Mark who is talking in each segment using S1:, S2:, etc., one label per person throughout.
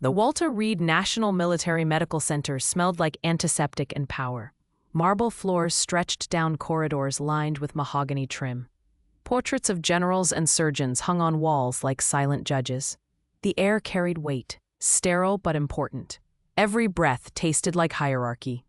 S1: The Walter Reed National Military Medical Center smelled like antiseptic and power. Marble floors stretched down corridors lined with mahogany trim. Portraits of generals and surgeons hung on walls like silent judges. The air carried weight, sterile but important. Every breath tasted like hierarchy.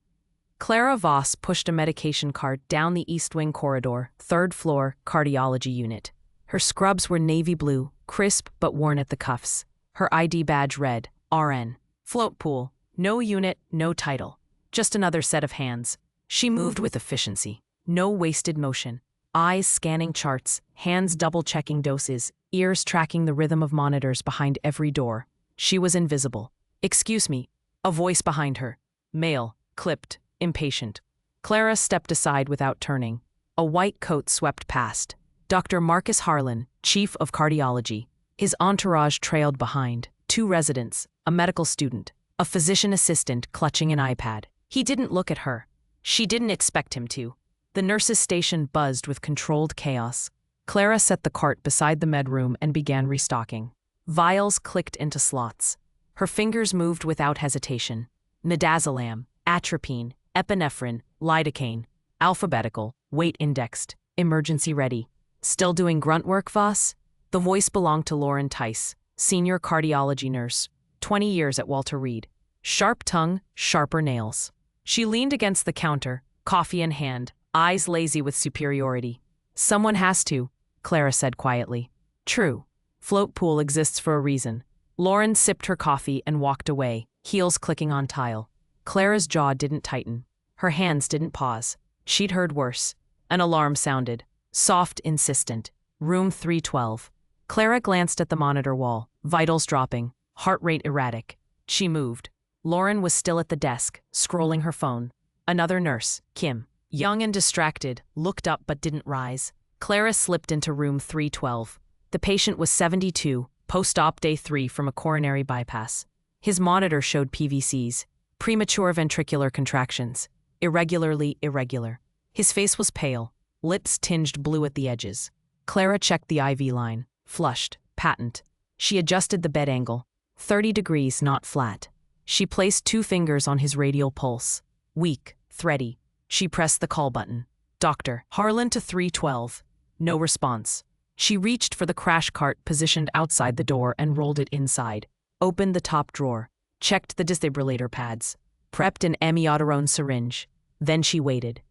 S1: Clara Voss pushed a medication cart down the East Wing corridor, third floor, cardiology unit. Her scrubs were navy blue, crisp but worn at the cuffs. Her ID badge read, RN. Float pool. No unit, no title. Just another set of hands. She moved with efficiency. No wasted motion. Eyes scanning charts, hands double-checking doses, ears tracking the rhythm of monitors behind every door. She was invisible. Excuse me. A voice behind her. Male, clipped, impatient. Clara stepped aside without turning. A white coat swept past. Dr. Marcus Harlan, chief of cardiology. His entourage trailed behind. 2 residents, a medical student, a physician assistant clutching an iPad. He didn't look at her. She didn't expect him to. The nurses' station buzzed with controlled chaos. Clara set the cart beside the med room and began restocking. Vials clicked into slots. Her fingers moved without hesitation. Midazolam, atropine, epinephrine, lidocaine, alphabetical, weight indexed, emergency ready. Still doing grunt work, Voss? The voice belonged to Lauren Tice, senior cardiology nurse, 20 years at Walter Reed. Sharp tongue, sharper nails. She leaned against the counter, coffee in hand, eyes lazy with superiority. Someone has to, Clara said quietly. True. Float pool exists for a reason. Lauren sipped her coffee and walked away, heels clicking on tile. Clara's jaw didn't tighten. Her hands didn't pause. She'd heard worse. An alarm sounded. Soft, insistent. Room 312. Clara glanced at the monitor wall, vitals dropping, heart rate erratic. She moved. Lauren was still at the desk, scrolling her phone. Another nurse, Kim, young and distracted, looked up but didn't rise. Clara slipped into room 312. The patient was 72, post-op day 3 from a coronary bypass. His monitor showed PVCs, premature ventricular contractions, irregularly irregular. His face was pale, lips tinged blue at the edges. Clara checked the IV line. Flushed, patent. She adjusted the bed angle. 30 degrees, not flat. She placed 2 fingers on his radial pulse. Weak, thready. She pressed the call button. Dr. Harlan to 312. No response. She reached for the crash cart positioned outside the door and rolled it inside. Opened the top drawer. Checked the defibrillator pads. Prepped an amiodarone syringe. Then she waited.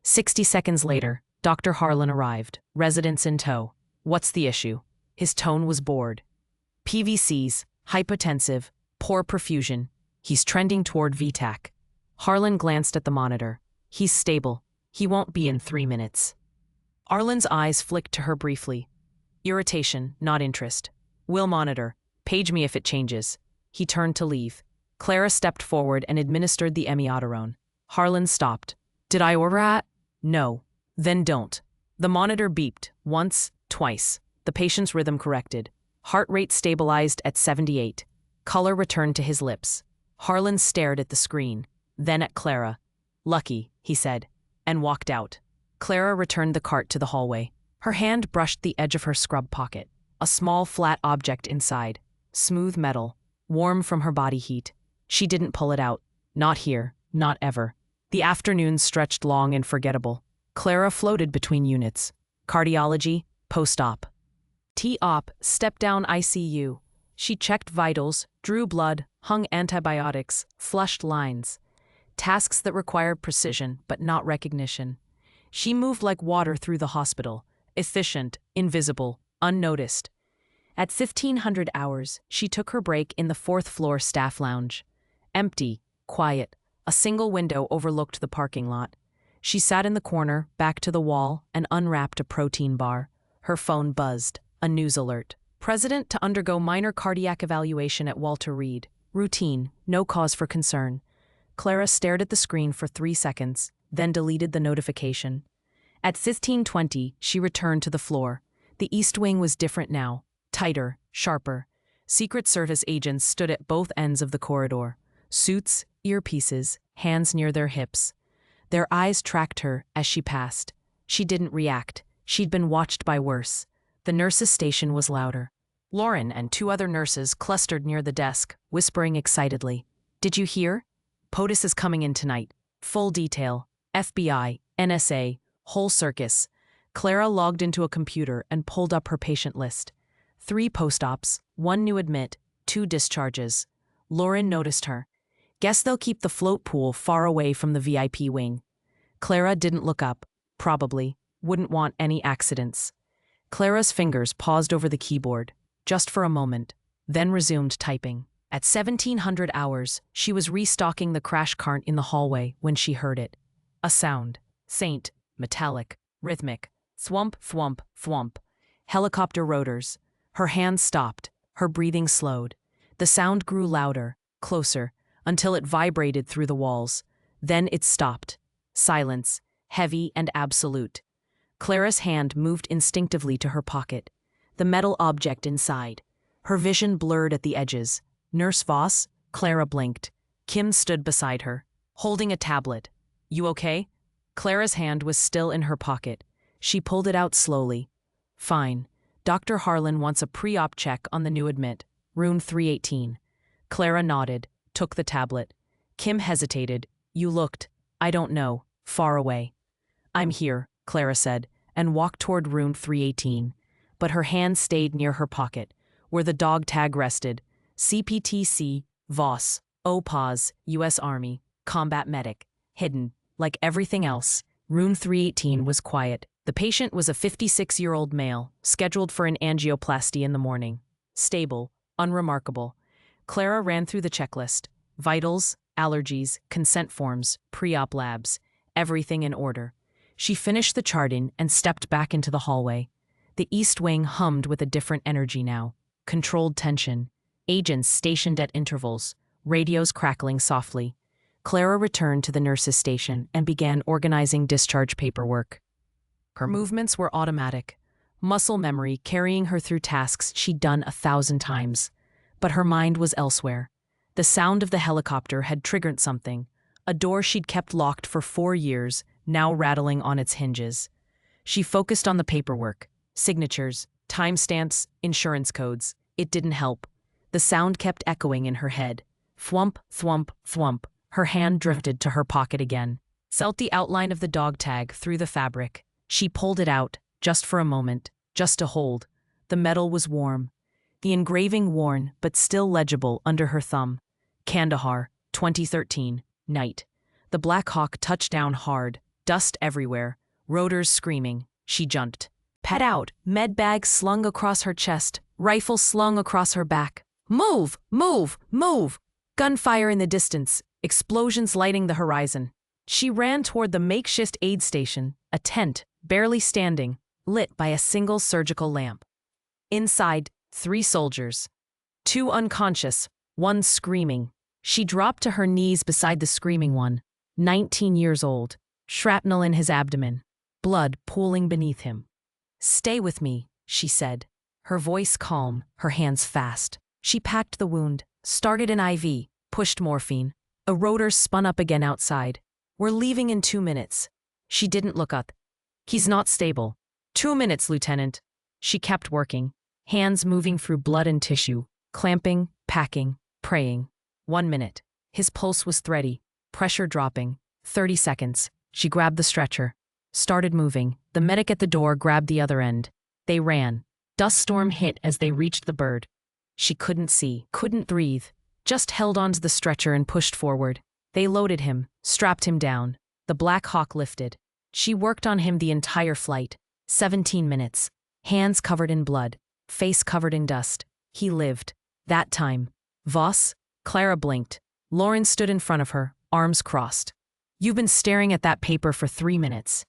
S1: 60 seconds later, Dr. Harlan arrived, residents in tow. What's the issue? His tone was bored. PVCs, hypotensive, poor perfusion. He's trending toward VTAC. Harlan glanced at the monitor. He's stable. He won't be in 3 minutes. Arlen's eyes flicked to her briefly. Irritation, not interest. We'll monitor. Page me if it changes. He turned to leave. Clara stepped forward and administered the amiodarone. Harlan stopped. Did I order that? No. Then don't. The monitor beeped, once, twice. The patient's rhythm corrected. Heart rate stabilized at 78. Color returned to his lips. Harlan stared at the screen, then at Clara. Lucky, he said, and walked out. Clara returned the cart to the hallway. Her hand brushed the edge of her scrub pocket. A small flat object inside. Smooth metal, warm from her body heat. She didn't pull it out. Not here, not ever. The afternoons stretched long and forgettable. Clara floated between units. Cardiology, post-op. T-op, step-down ICU. She checked vitals, drew blood, hung antibiotics, flushed lines. Tasks that required precision, but not recognition. She moved like water through the hospital, efficient, invisible, unnoticed. At 1500 hours, she took her break in the 4th-floor staff lounge. Empty, quiet, a single window overlooked the parking lot. She sat in the corner, back to the wall, and unwrapped a protein bar. Her phone buzzed. A news alert. President to undergo minor cardiac evaluation at Walter Reed. Routine, no cause for concern. Clara stared at the screen for 3 seconds, then deleted the notification. At 15:20, she returned to the floor. The East Wing was different now. Tighter, sharper. Secret Service agents stood at both ends of the corridor. Suits, earpieces, hands near their hips. Their eyes tracked her as she passed. She didn't react. She'd been watched by worse. The nurse's station was louder. Lauren and two other nurses clustered near the desk, whispering excitedly. Did you hear? POTUS is coming in tonight. Full detail. FBI, NSA, whole circus. Clara logged into a computer and pulled up her patient list. 3 post-ops, 1 new admit, 2 discharges. Lauren noticed her. Guess they'll keep the float pool far away from the VIP wing. Clara didn't look up. Probably. Wouldn't want any accidents. Clara's fingers paused over the keyboard, just for a moment, then resumed typing. At 1700 hours, she was restocking the crash cart in the hallway when she heard it. A sound. Faint, metallic, rhythmic. Thwump, thwump, thwump. Helicopter rotors. Her hands stopped. Her breathing slowed. The sound grew louder, closer, until it vibrated through the walls. Then it stopped. Silence, heavy and absolute. Clara's hand moved instinctively to her pocket. The metal object inside. Her vision blurred at the edges. Nurse Voss? Clara blinked. Kim stood beside her, holding a tablet. You okay? Clara's hand was still in her pocket. She pulled it out slowly. Fine. Dr. Harlan wants a pre-op check on the new admit. Room 318. Clara nodded, took the tablet. Kim hesitated. You looked, I don't know, far away. I'm here, Clara said, and walked toward room 318. But her hand stayed near her pocket, where the dog tag rested. CPTC, Voss, OPAS, U.S. Army, combat medic. Hidden, like everything else. Room 318 was quiet. The patient was a 56-year-old male, scheduled for an angioplasty in the morning. Stable, unremarkable. Clara ran through the checklist. Vitals, allergies, consent forms, pre-op labs. Everything in order. She finished the charting and stepped back into the hallway. The East Wing hummed with a different energy now. Controlled tension. Agents stationed at intervals. Radios crackling softly. Clara returned to the nurse's station and began organizing discharge paperwork. Her movements were automatic. Muscle memory carrying her through tasks she'd done 1,000 times. But her mind was elsewhere. The sound of the helicopter had triggered something. A door she'd kept locked for 4 years, now rattling on its hinges. She focused on the paperwork. Signatures, timestamps, insurance codes. It didn't help. The sound kept echoing in her head. Thwump, thwump, thwump. Her hand drifted to her pocket again. Felt the outline of the dog tag through the fabric. She pulled it out, just for a moment, just to hold. The metal was warm. The engraving worn, but still legible under her thumb. Kandahar, 2013, night. The Black Hawk touched down hard, dust everywhere, rotors screaming. She jumped. Pad out, med bag slung across her chest, rifle slung across her back. Move, move, move! Gunfire in the distance, explosions lighting the horizon. She ran toward the makeshift aid station, a tent, barely standing, lit by a single surgical lamp. Inside, 3 soldiers. 2 unconscious, 1 screaming. She dropped to her knees beside the screaming one, 19 years old, shrapnel in his abdomen, blood pooling beneath him. Stay with me, she said, her voice calm, her hands fast. She packed the wound, started an IV, pushed morphine. A rotor spun up again outside. We're leaving in 2 minutes. She didn't look up. He's not stable. 2 minutes, Lieutenant. She kept working, hands moving through blood and tissue, clamping, packing, praying. 1 minute. His pulse was thready, pressure dropping. 30 seconds. She grabbed the stretcher. Started moving. The medic at the door grabbed the other end. They ran. Dust storm hit as they reached the bird. She couldn't see, couldn't breathe, just held onto the stretcher and pushed forward. They loaded him, strapped him down. The Black Hawk lifted. She worked on him the entire flight. 17 minutes. Hands covered in blood, face covered in dust. He lived. That time. Voss? Clara blinked. Lauren stood in front of her, arms crossed. You've been staring at that paper for 3 minutes.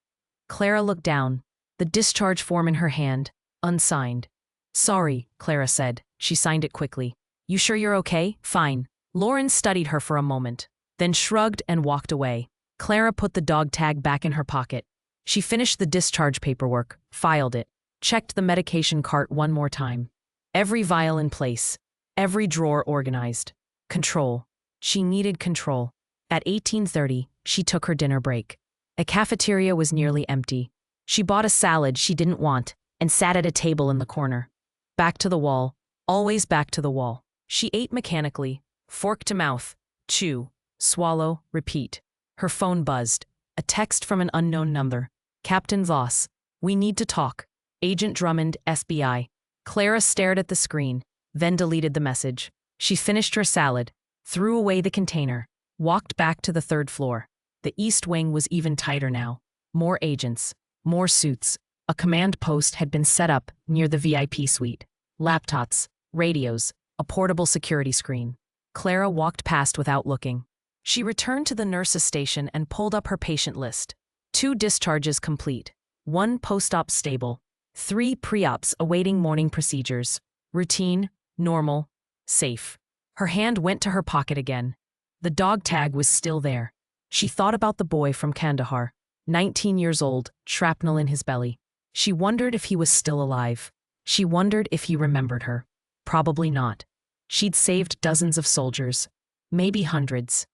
S1: Clara looked down, the discharge form in her hand, unsigned. Sorry, Clara said. She signed it quickly. You sure you're okay? Fine. Lauren studied her for a moment, then shrugged and walked away. Clara put the dog tag back in her pocket. She finished the discharge paperwork, filed it, checked the medication cart one more time. Every vial in place, every drawer organized. Control. She needed control. At 18:30, she took her dinner break. A cafeteria was nearly empty. She bought a salad she didn't want and sat at a table in the corner. Back to the wall, Always back to the wall. She ate mechanically, fork to mouth, chew, swallow, repeat. Her phone buzzed. A text from an unknown number. Captain Voss. We need to talk. Agent Drummond, SBI. Clara stared at the screen, then deleted the message. She finished her salad, threw away the container, walked back to the third floor. The East Wing was even tighter now. More agents, more suits. A command post had been set up near the VIP suite. Laptops, radios, a portable security screen. Clara walked past without looking. She returned to the nurse's station and pulled up her patient list. 2 discharges complete. 1 post-op stable. 3 pre-ops awaiting morning procedures. Routine, normal, safe. Her hand went to her pocket again. The dog tag was still there. She thought about the boy from Kandahar, 19 years old, shrapnel in his belly. She wondered if he was still alive. She wondered if he remembered her. Probably not. She'd saved dozens of soldiers, maybe hundreds.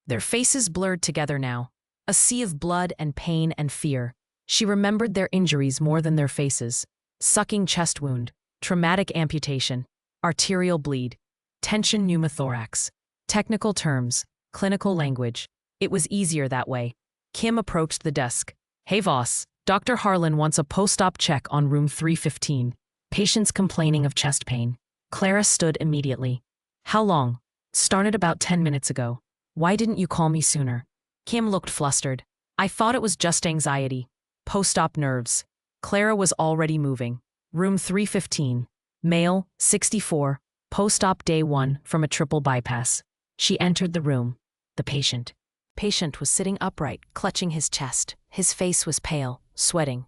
S1: Their faces blurred together now, a sea of blood and pain and fear. She remembered their injuries more than their faces. Sucking chest wound, traumatic amputation, arterial bleed, tension pneumothorax. Technical terms, clinical language. It was easier that way. Kim approached the desk. Hey Voss, Dr. Harlan wants a post-op check on room 315. Patients complaining of chest pain. Clara stood immediately. How long? Started about 10 minutes ago. Why didn't you call me sooner? Kim looked flustered. I thought it was just anxiety. Post-op nerves. Clara was already moving. Room 315. Male, 64. Post-op day 1 from a triple bypass. She entered the room. The patient. Patient was sitting upright, clutching his chest. His face was pale, sweating.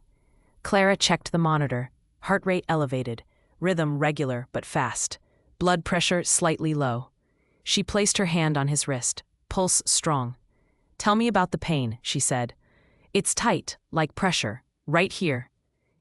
S1: Clara checked the monitor. Heart rate elevated. Rhythm regular but fast. Blood pressure slightly low. She placed her hand on his wrist. Pulse strong. Tell me about the pain, she said. It's tight, like pressure, right here.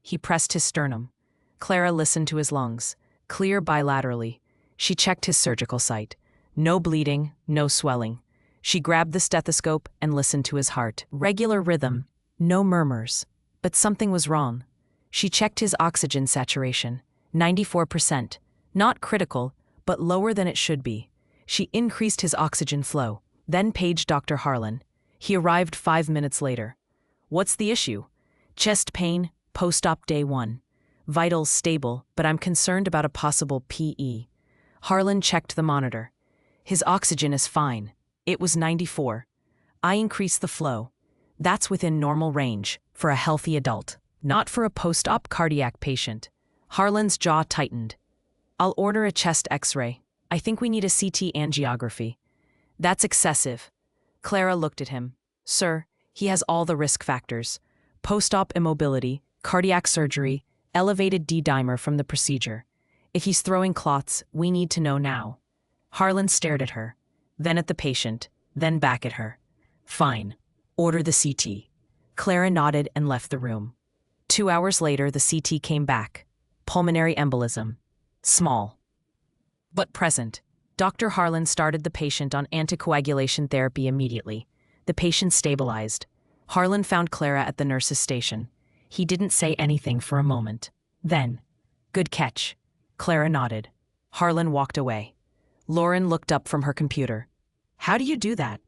S1: He pressed his sternum. Clara listened to his lungs. Clear bilaterally. She checked his surgical site. No bleeding, no swelling. She grabbed the stethoscope and listened to his heart. Regular rhythm, no murmurs. But something was wrong. She checked his oxygen saturation. 94%. Not critical, but lower than it should be. She increased his oxygen flow, then paged Dr. Harlan. He arrived 5 minutes later. What's the issue? Chest pain, post-op day 1. Vitals stable, but I'm concerned about a possible PE. Harlan checked the monitor. His oxygen is fine. It was 94. I increased the flow. That's within normal range, for a healthy adult. Not for a post-op cardiac patient. Harlan's jaw tightened. I'll order a chest x-ray. I think we need a CT angiography. That's excessive. Clara looked at him. Sir, he has all the risk factors. Post-op immobility, cardiac surgery, elevated D-dimer from the procedure. If he's throwing clots, we need to know now. Harlan stared at her, then at the patient, then back at her. Fine. Order the CT. Clara nodded and left the room. 2 hours later, the CT came back. Pulmonary embolism. Small. But present. Dr. Harlan started the patient on anticoagulation therapy immediately. The patient stabilized. Harlan found Clara at the nurse's station. He didn't say anything for a moment. Then, good catch. Clara nodded. Harlan walked away. Lauren looked up from her computer. How do you do that?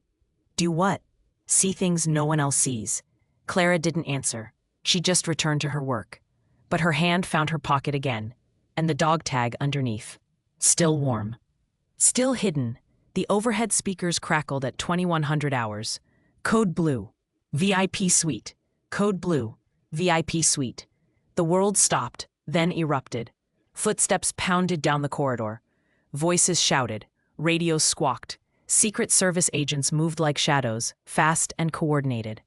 S1: Do what? See things no one else sees. Clara didn't answer. She just returned to her work. But her hand found her pocket again, and the dog tag underneath. Still warm. Still hidden. The overhead speakers crackled at 2100 hours. Code blue. VIP suite. Code blue. VIP suite. The world stopped, then erupted. Footsteps pounded down the corridor. Voices shouted. Radios squawked. Secret Service agents moved like shadows, fast and coordinated.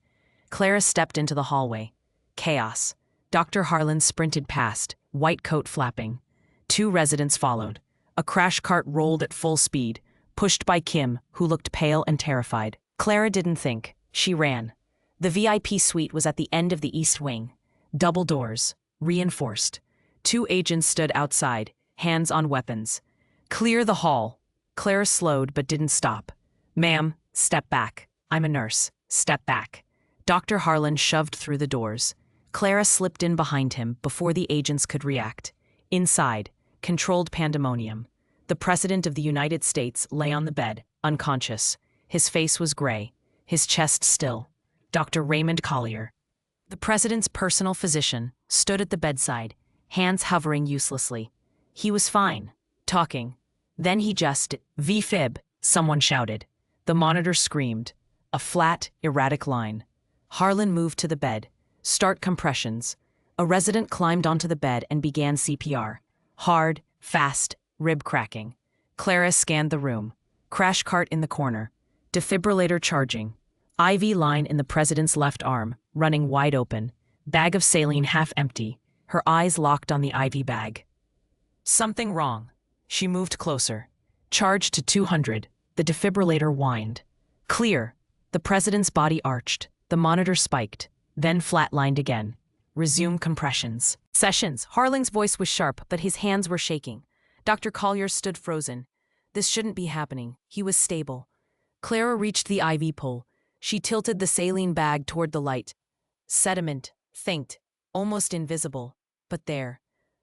S1: Clara stepped into the hallway. Chaos. Dr. Harlan sprinted past, white coat flapping. 2 residents followed. A crash cart rolled at full speed, pushed by Kim, who looked pale and terrified. Clara didn't think. She ran. The VIP suite was at the end of the East Wing. Double doors. Reinforced. 2 agents stood outside, hands on weapons. Clear the hall. Clara slowed but didn't stop. Ma'am, step back. I'm a nurse. Step back. Dr. Harlan shoved through the doors. Clara slipped in behind him before the agents could react. Inside, controlled pandemonium. The President of the United States lay on the bed, unconscious. His face was gray, his chest still. Dr. Raymond Collier, the President's personal physician, stood at the bedside, hands hovering uselessly. He was fine, talking. Then he just, V-fib, someone shouted. The monitor screamed. A flat, erratic line. Harlan moved to the bed. Start compressions. A resident climbed onto the bed and began CPR. Hard, fast, rib cracking. Clara scanned the room. Crash cart in the corner. Defibrillator charging. IV line in the President's left arm, running wide open. Bag of saline half empty. Her eyes locked on the IV bag. Something wrong. She moved closer. Charge to 200. The defibrillator whined. Clear. The President's body arched. The monitor spiked. Then flatlined again. Resume compressions. Sessions. Harlan's voice was sharp, but his hands were shaking. Dr. Collier stood frozen. This shouldn't be happening. He was stable. Clara reached the IV pole. She tilted the saline bag toward the light. Sediment. Faint. Almost invisible. But there.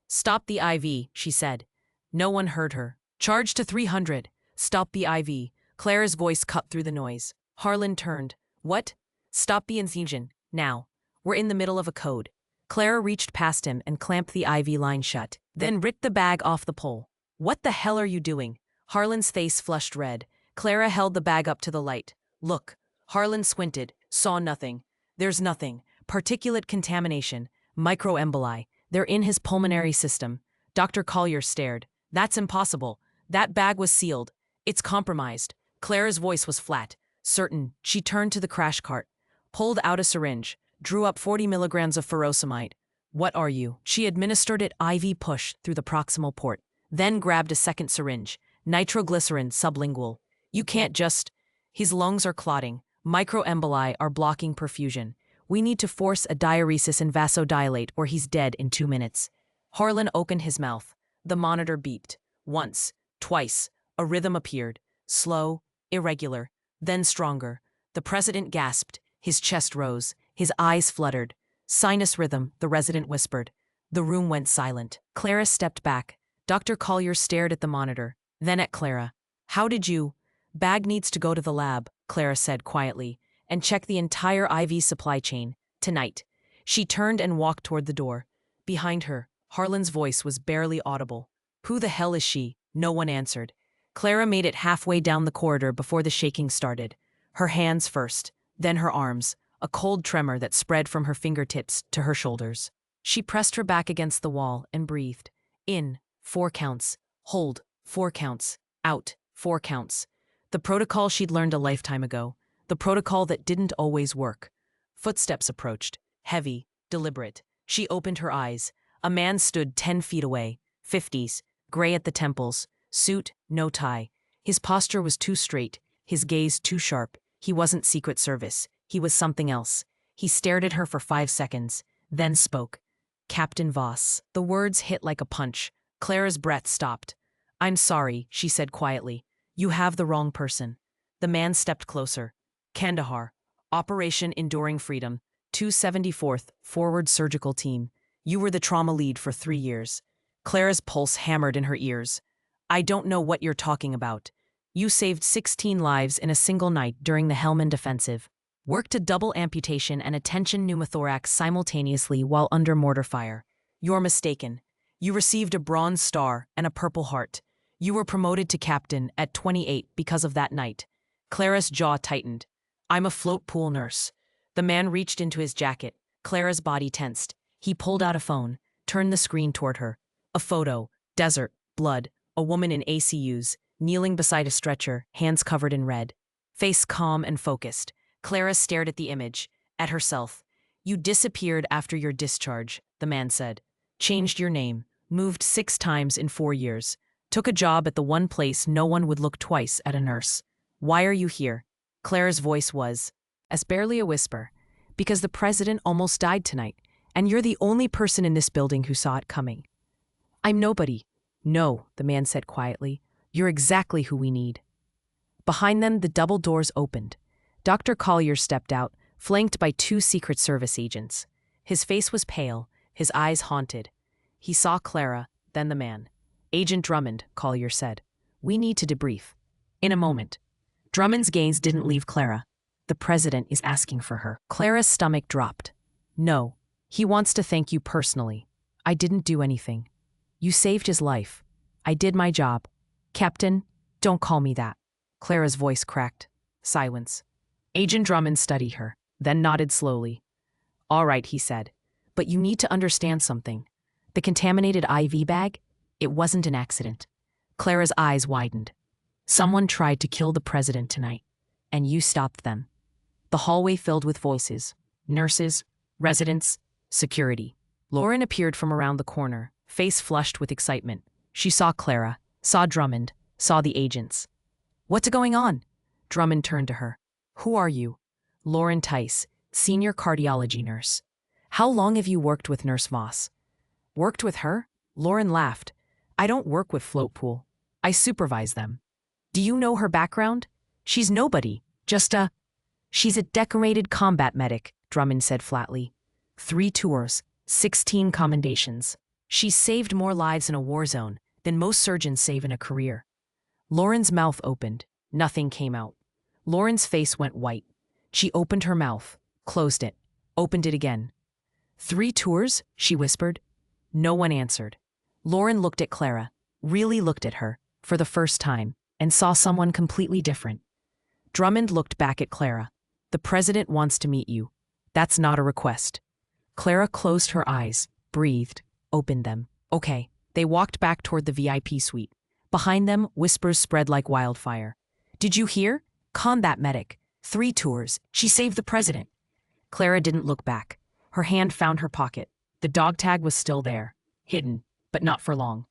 S1: Stop the IV, she said. No one heard her. Charge to 300. Stop the IV. Clara's voice cut through the noise. Harlan turned. What? Stop the infusion. Now. We're in the middle of a code. Clara reached past him and clamped the IV line shut, then ripped the bag off the pole. What the hell are you doing? Harlan's face flushed red. Clara held the bag up to the light. Look. Harlan squinted, saw nothing. There's nothing. Particulate contamination. Microemboli. They're in his pulmonary system. Dr. Collier stared. That's impossible. That bag was sealed. It's compromised. Clara's voice was flat. Certain. She turned to the crash cart. Pulled out a syringe. Drew up 40 milligrams of furosemide. What are you? She administered it IV push through the proximal port. Then grabbed a second syringe. Nitroglycerin sublingual. You can't just... His lungs are clotting. Microemboli are blocking perfusion. We need to force a diuresis and vasodilate or he's dead in 2 minutes. Harlan opened his mouth. The monitor beeped. Once. Twice. A rhythm appeared. Slow. Irregular. Then stronger. The President gasped. His chest rose. His eyes fluttered. Sinus rhythm, the resident whispered. The room went silent. Clara stepped back. Dr. Collier stared at the monitor, then at Clara. How did you? Bag needs to go to the lab, Clara said quietly, and check the entire IV supply chain, tonight. She turned and walked toward the door. Behind her, Harlan's voice was barely audible. Who the hell is she? No one answered. Clara made it halfway down the corridor before the shaking started. Her hands first, then her arms, a cold tremor that spread from her fingertips to her shoulders. She pressed her back against the wall and breathed. In, 4 counts. Hold, 4 counts. Out, 4 counts. The protocol she'd learned a lifetime ago. The protocol that didn't always work. Footsteps approached. Heavy, deliberate. She opened her eyes. A man stood 10 feet away. 50s. Gray at the temples. Suit, no tie. His posture was too straight. His gaze too sharp. He wasn't Secret Service. He was something else. He stared at her for 5 seconds, then spoke. Captain Voss. The words hit like a punch. Clara's breath stopped. I'm sorry, she said quietly. You have the wrong person. The man stepped closer. Kandahar. Operation Enduring Freedom. 274th Forward Surgical Team. You were the trauma lead for 3 years. Clara's pulse hammered in her ears. I don't know what you're talking about. You saved 16 lives in a single night during the Helmand Offensive. Worked a double amputation and a tension pneumothorax simultaneously while under mortar fire. You're mistaken. You received a Bronze Star and a Purple Heart. You were promoted to captain at 28 because of that night. Clara's jaw tightened. I'm a float pool nurse. The man reached into his jacket. Clara's body tensed. He pulled out a phone, turned the screen toward her. A photo, desert, blood, a woman in ACUs, kneeling beside a stretcher, hands covered in red. Face calm and focused. Clara stared at the image, at herself. You disappeared after your discharge, the man said. Changed your name, moved 6 times in 4 years. Took a job at the one place no one would look twice at a nurse. Why are you here? Clara's voice was, as barely a whisper, because the president almost died tonight, and you're the only person in this building who saw it coming. I'm nobody. No, the man said quietly. You're exactly who we need. Behind them, the double doors opened. Dr. Collier stepped out, flanked by 2 Secret Service agents. His face was pale, his eyes haunted. He saw Clara, then the man. Agent Drummond, Collier said. We need to debrief. In a moment. Drummond's gaze didn't leave Clara. The president is asking for her. Clara's stomach dropped. No, he wants to thank you personally. I didn't do anything. You saved his life. I did my job. Captain, don't call me that. Clara's voice cracked. Silence. Agent Drummond studied her, then nodded slowly. All right, he said. But you need to understand something. The contaminated IV bag? It wasn't an accident. Clara's eyes widened. Someone tried to kill the president tonight, and you stopped them. The hallway filled with voices. Nurses, residents, security. Lauren appeared from around the corner, face flushed with excitement. She saw Clara, saw Drummond, saw the agents. What's going on? Drummond turned to her. Who are you? Lauren Tice, senior cardiology nurse. How long have you worked with Nurse Voss? Worked with her? Lauren laughed. I don't work with Float Pool. I supervise them. Do you know her background? She's nobody, She's a decorated combat medic, Drummond said flatly. 3 tours, 16 commendations. She's saved more lives in a war zone than most surgeons save in a career. Lauren's mouth opened. Nothing came out. Lauren's face went white. She opened her mouth, closed it, opened it again. 3 tours? She whispered. No one answered. Lauren looked at Clara, really looked at her, for the first time, and saw someone completely different. Drummond looked back at Clara. The president wants to meet you. That's not a request. Clara closed her eyes, breathed, opened them. Okay. They walked back toward the VIP suite. Behind them, whispers spread like wildfire. Did you hear? Combat medic. 3 tours. She saved the president. Clara didn't look back. Her hand found her pocket. The dog tag was still there. Hidden, but not for long.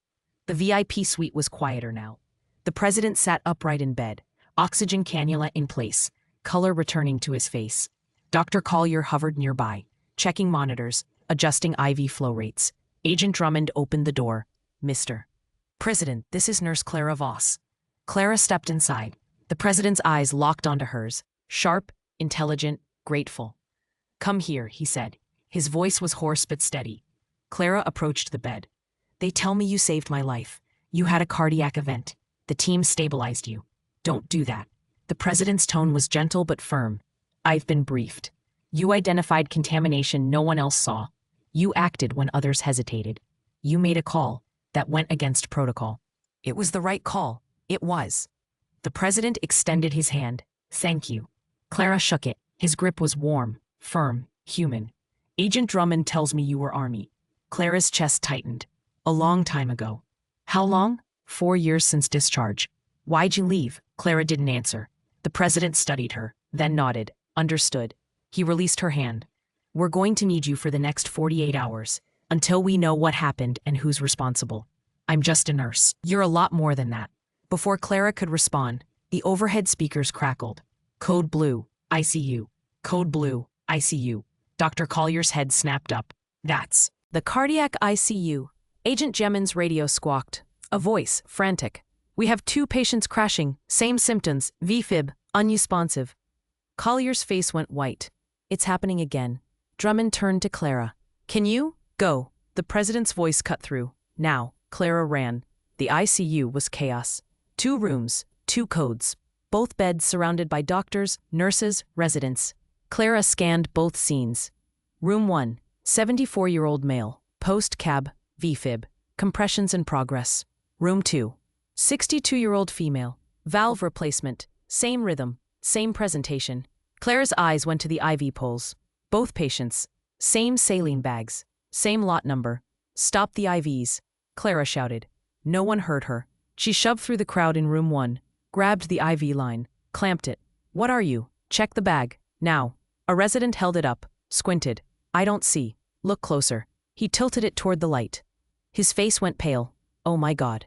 S1: The VIP suite was quieter now. The president sat upright in bed, oxygen cannula in place, color returning to his face. Dr. Collier hovered nearby, checking monitors, adjusting IV flow rates. Agent Drummond opened the door. Mr. President, this is Nurse Clara Voss. Clara stepped inside. The president's eyes locked onto hers, sharp, intelligent, grateful. Come here, he said. His voice was hoarse but steady. Clara approached the bed. They tell me you saved my life. You had a cardiac event. The team stabilized you. Don't do that. The president's tone was gentle but firm. I've been briefed. You identified contamination no one else saw. You acted when others hesitated. You made a call that went against protocol. It was the right call. It was. The president extended his hand. Thank you. Clara shook it. His grip was warm, firm, human. Agent Drummond tells me you were Army. Clara's chest tightened. A long time ago. How long? 4 years since discharge. Why'd you leave? Clara didn't answer. The president studied her, then nodded. Understood. He released her hand. We're going to need you for the next 48 hours, until we know what happened and who's responsible. I'm just a nurse. You're a lot more than that. Before Clara could respond, the overhead speakers crackled. Code Blue, ICU. Code Blue, ICU. Dr. Collier's head snapped up. That's the cardiac ICU. Agent Jemin's radio squawked. A voice, frantic. We have 2 patients crashing, same symptoms, VFib, unresponsive. Collier's face went white. It's happening again. Drummond turned to Clara. Can you? Go. The president's voice cut through. Now. Clara ran. The ICU was chaos. 2 rooms, 2 codes. Both beds surrounded by doctors, nurses, residents. Clara scanned both scenes. Room 1, 74-year-old male, post-cab, VFib, compressions in progress. Room 2, 62-year-old female, valve replacement, same rhythm, same presentation. Clara's eyes went to the IV poles. Both patients, same saline bags, same lot number. Stop the IVs, Clara shouted. No one heard her. She shoved through the crowd in room 1, grabbed the IV line, clamped it. What are you? Check the bag, now. A resident held it up, squinted. I don't see. Look closer. He tilted it toward the light. His face went pale. Oh my God.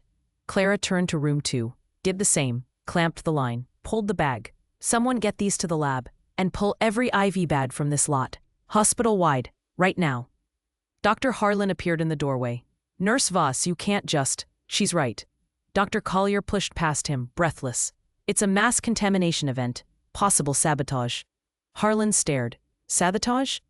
S1: Clara turned to room 2, did the same, clamped the line, pulled the bag. Someone get these to the lab, and pull every IV bag from this lot. Hospital-wide, right now. Dr. Harlan appeared in the doorway. Nurse Voss, you can't just. She's right. Dr. Collier pushed past him, breathless. It's a mass contamination event. Possible sabotage. Harlan stared. Sabotage?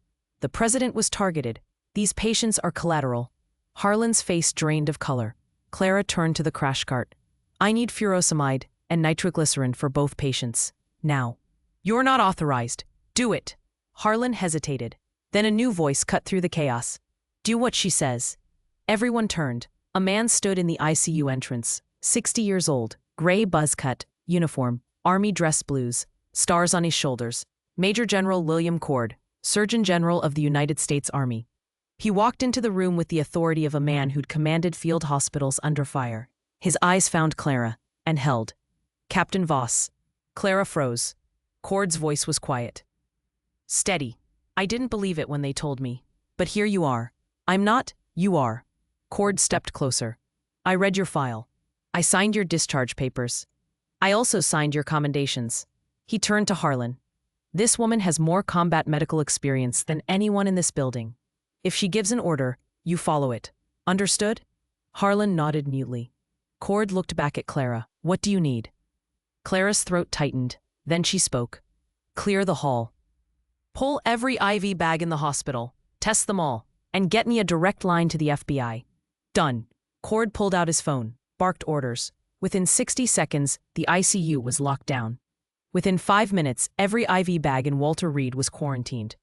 S1: The president was targeted. These patients are collateral. Harlan's face drained of color. Clara turned to the crash cart. I need furosemide and nitroglycerin for both patients. Now. You're not authorized. Do it. Harlan hesitated. Then a new voice cut through the chaos. Do what she says. Everyone turned. A man stood in the ICU entrance, 60 years old, gray buzz cut, uniform, army dress blues, stars on his shoulders. Major General William Cord, Surgeon General of the United States Army. He walked into the room with the authority of a man who'd commanded field hospitals under fire. His eyes found Clara, and held. Captain Voss. Clara froze. Cord's voice was quiet. Steady. I didn't believe it when they told me. But here you are. I'm not, you are. Cord stepped closer. I read your file. I signed your discharge papers. I also signed your commendations. He turned to Harlan. This woman has more combat medical experience than anyone in this building. If she gives an order, you follow it. Understood? Harlan nodded mutely. Cord looked back at Clara. What do you need? Clara's throat tightened. Then she spoke. Clear the hall. Pull every IV bag in the hospital. Test them all. And get me a direct line to the FBI. Done. Cord pulled out his phone, barked orders. Within 60 seconds, the ICU was locked down. Within 5 minutes, every IV bag in Walter Reed was quarantined.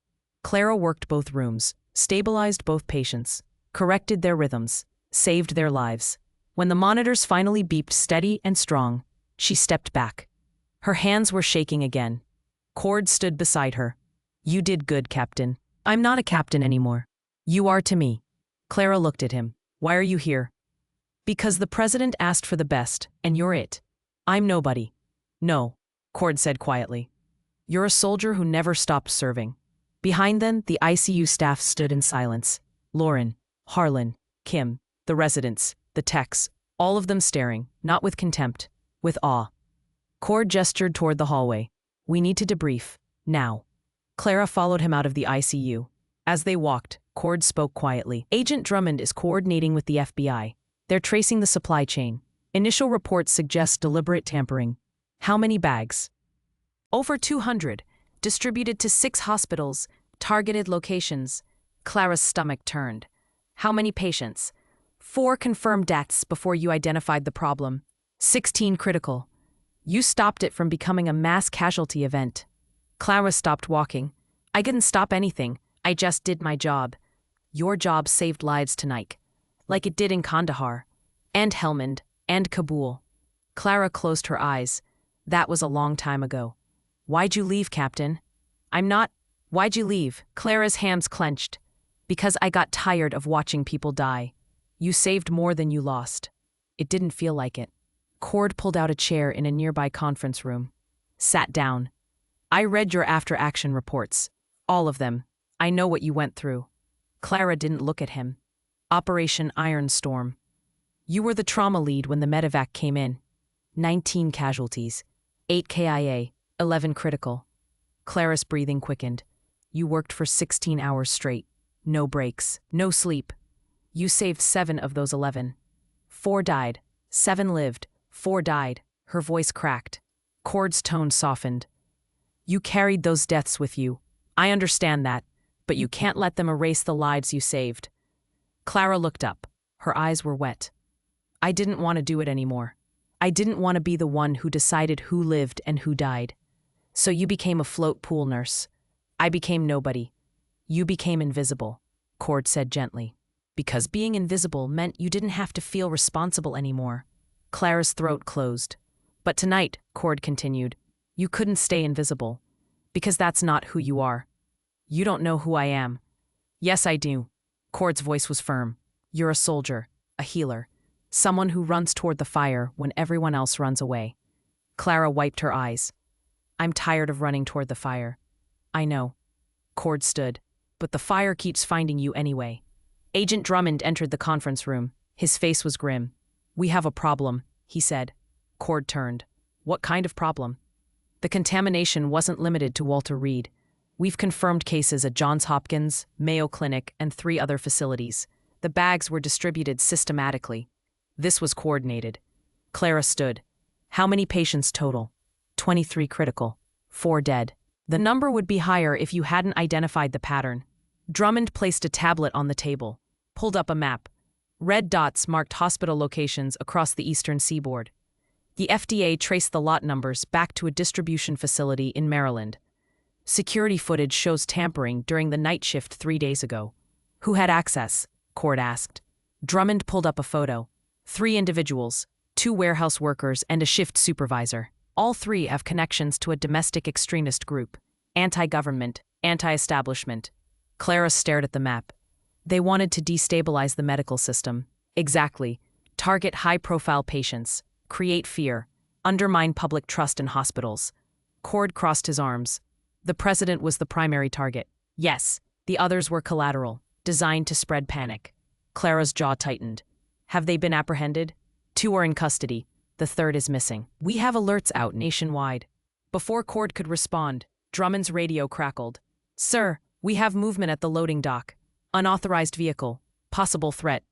S1: Clara worked both rooms, stabilized both patients, corrected their rhythms, saved their lives. When the monitors finally beeped steady and strong, she stepped back. Her hands were shaking again. Cord stood beside her. You did good, Captain. I'm not a captain anymore. You are to me. Clara looked at him. Why are you here? Because the president asked for the best, and you're it. I'm nobody. No, Cord said quietly. You're a soldier who never stopped serving. Behind them, the ICU staff stood in silence. Lauren, Harlan, Kim, the residents, the techs, all of them staring, not with contempt, with awe. Cord gestured toward the hallway. We need to debrief, now. Clara followed him out of the ICU. As they walked, Cord spoke quietly. Agent Drummond is coordinating with the FBI. They're tracing the supply chain. Initial reports suggest deliberate tampering. How many bags? Over 200, distributed to 6 hospitals, targeted locations. Clara's stomach turned. How many patients? 4 confirmed deaths before you identified the problem. 16 critical. You stopped it from becoming a mass casualty event. Clara stopped walking. I didn't stop anything. I just did my job. Your job saved lives tonight. Like it did in Kandahar. And Helmand. And Kabul. Clara closed her eyes. That was a long time ago. Why'd you leave, Captain? I'm not. Why'd you leave? Clara's hands clenched. Because I got tired of watching people die. You saved more than you lost. It didn't feel like it. Cord pulled out a chair in a nearby conference room. Sat down. I read your after-action reports. All of them. I know what you went through. Clara didn't look at him. Operation Iron Storm. You were the trauma lead when the medevac came in. 19 casualties. 8 KIA. 11 critical. Clara's breathing quickened. You worked for 16 hours straight. No breaks. No sleep. You saved 7 of those 11. 4 died. 7 lived. 4 died. Her voice cracked. Cord's tone softened. You carried those deaths with you. I understand that, but you can't let them erase the lives you saved. Clara looked up. Her eyes were wet. I didn't want to do it anymore. I didn't want to be the one who decided who lived and who died. So you became a float pool nurse. I became nobody. You became invisible, Cord said gently. Because being invisible meant you didn't have to feel responsible anymore. Clara's throat closed. But tonight, Cord continued, you couldn't stay invisible. Because that's not who you are. You don't know who I am. Yes, I do. Cord's voice was firm. You're a soldier, a healer, someone who runs toward the fire when everyone else runs away. Clara wiped her eyes. I'm tired of running toward the fire. I know. Cord stood. But the fire keeps finding you anyway. Agent Drummond entered the conference room. His face was grim. We have a problem, he said. Cord turned. What kind of problem? The contamination wasn't limited to Walter Reed. We've confirmed cases at Johns Hopkins, Mayo Clinic, and 3 other facilities. The bags were distributed systematically. This was coordinated. Clara stood. How many patients total? 23 critical. 4 dead. The number would be higher if you hadn't identified the pattern. Drummond placed a tablet on the table, pulled up a map. Red dots marked hospital locations across the eastern seaboard. The FDA traced the lot numbers back to a distribution facility in Maryland. Security footage shows tampering during the night shift 3 days ago. Who had access? Cord asked. Drummond pulled up a photo. 3 individuals, 2 warehouse workers and a shift supervisor. All 3 have connections to a domestic extremist group. Anti-government, anti-establishment. Clara stared at the map. They wanted to destabilize the medical system. Exactly. Target high-profile patients. Create fear. Undermine public trust in hospitals. Cord crossed his arms. The president was the primary target. Yes, the others were collateral, designed to spread panic. Clara's jaw tightened. Have they been apprehended? 2 are in custody. The 3rd is missing. We have alerts out nationwide. Before Cord could respond, Drummond's radio crackled. Sir, we have movement at the loading dock. Unauthorized vehicle. Possible threat.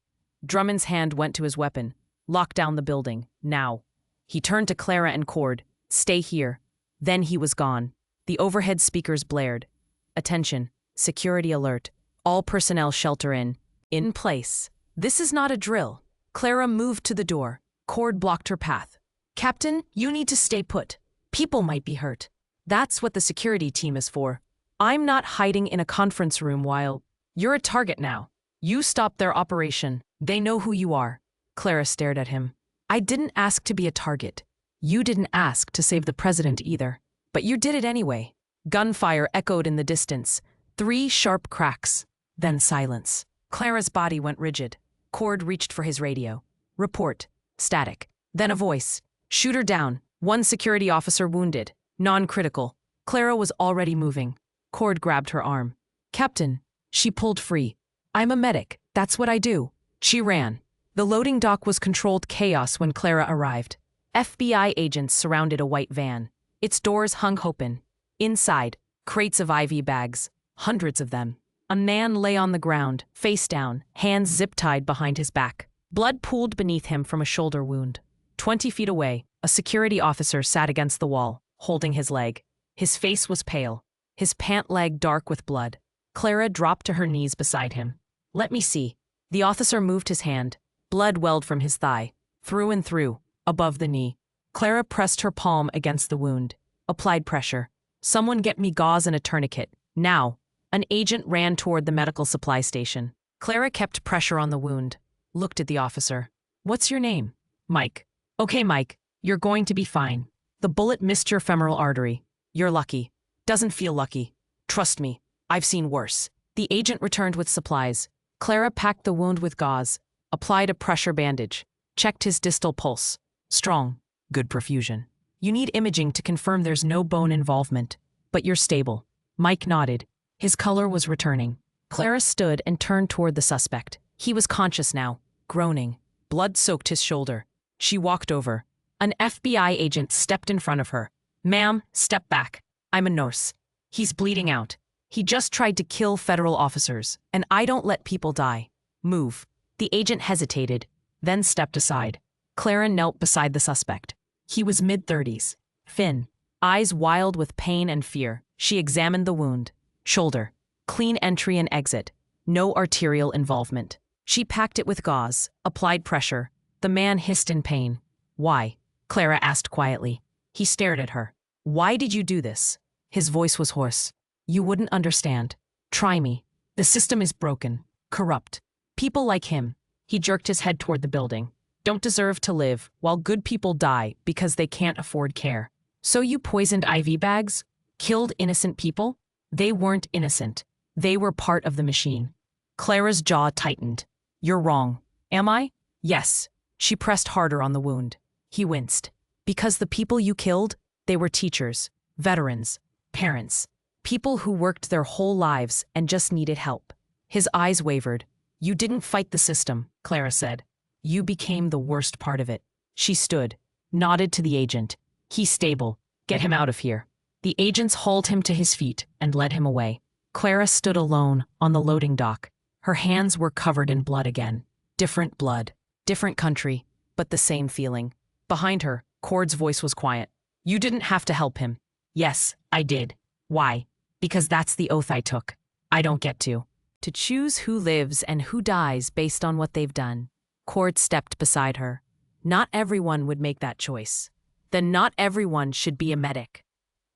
S1: Drummond's hand went to his weapon. Lock down the building. Now. He turned to Clara and Cord. Stay here. Then he was gone. The overhead speakers blared. Attention. Security alert. All personnel shelter in. In place. This is not a drill. Clara moved to the door. Cord blocked her path. Captain, you need to stay put. People might be hurt. That's what the security team is for. I'm not hiding in a conference room while... You're a target now. You stopped their operation. They know who you are. Clara stared at him. I didn't ask to be a target. You didn't ask to save the president either. But you did it anyway. Gunfire echoed in the distance. 3 sharp cracks. Then silence. Clara's body went rigid. Cord reached for his radio. Report. Static. Then a voice. Shooter down. 1 security officer wounded. Non-critical. Clara was already moving. Cord grabbed her arm. Captain. She pulled free. I'm a medic. That's what I do. She ran. The loading dock was controlled chaos when Clara arrived. FBI agents surrounded a white van. Its doors hung open. Inside, crates of IV bags. Hundreds of them. A man lay on the ground, face down, hands zip-tied behind his back. Blood pooled beneath him from a shoulder wound. 20 feet away, a security officer sat against the wall, holding his leg. His face was pale, his pant leg dark with blood. Clara dropped to her knees beside him. Let me see. The officer moved his hand. Blood welled from his thigh, through and through, above the knee. Clara pressed her palm against the wound. Applied pressure. Someone get me gauze and a tourniquet. Now. An agent ran toward the medical supply station. Clara kept pressure on the wound. Looked at the officer. What's your name? Mike. Okay, Mike. You're going to be fine. The bullet missed your femoral artery. You're lucky. Doesn't feel lucky. Trust me. I've seen worse. The agent returned with supplies. Clara packed the wound with gauze. Applied a pressure bandage. Checked his distal pulse. Strong. Good perfusion. You need imaging to confirm there's no bone involvement. But you're stable. Mike nodded. His color was returning. Clara stood and turned toward the suspect. He was conscious now, groaning. Blood soaked his shoulder. She walked over. An FBI agent stepped in front of her. Ma'am, step back. I'm a nurse. He's bleeding out. He just tried to kill federal officers, and I don't let people die. Move. The agent hesitated, then stepped aside. Clara knelt beside the suspect. He was mid-30s. Thin. Eyes wild with pain and fear. She examined the wound. Shoulder. Clean entry and exit. No arterial involvement. She packed it with gauze, applied pressure. The man hissed in pain. Why? Clara asked quietly. He stared at her. Why did you do this? His voice was hoarse. You wouldn't understand. Try me. The system is broken. Corrupt. People like him. He jerked his head toward the building. Don't deserve to live, while good people die because they can't afford care. So you poisoned IV bags? Killed innocent people? They weren't innocent. They were part of the machine. Clara's jaw tightened. You're wrong. Am I? Yes. She pressed harder on the wound. He winced. Because the people you killed, they were teachers, veterans, parents, people who worked their whole lives and just needed help. His eyes wavered. You didn't fight the system, Clara said. You became the worst part of it. She stood, nodded to the agent. He's stable. Get him out of here. The agents hauled him to his feet and led him away. Clara stood alone on the loading dock. Her hands were covered in blood again. Different blood. Different country, but the same feeling. Behind her, Cord's voice was quiet. You didn't have to help him. Yes, I did. Why? Because that's the oath I took. I don't get to. To choose who lives and who dies based on what they've done. Cord stepped beside her. Not everyone would make that choice. Then not everyone should be a medic.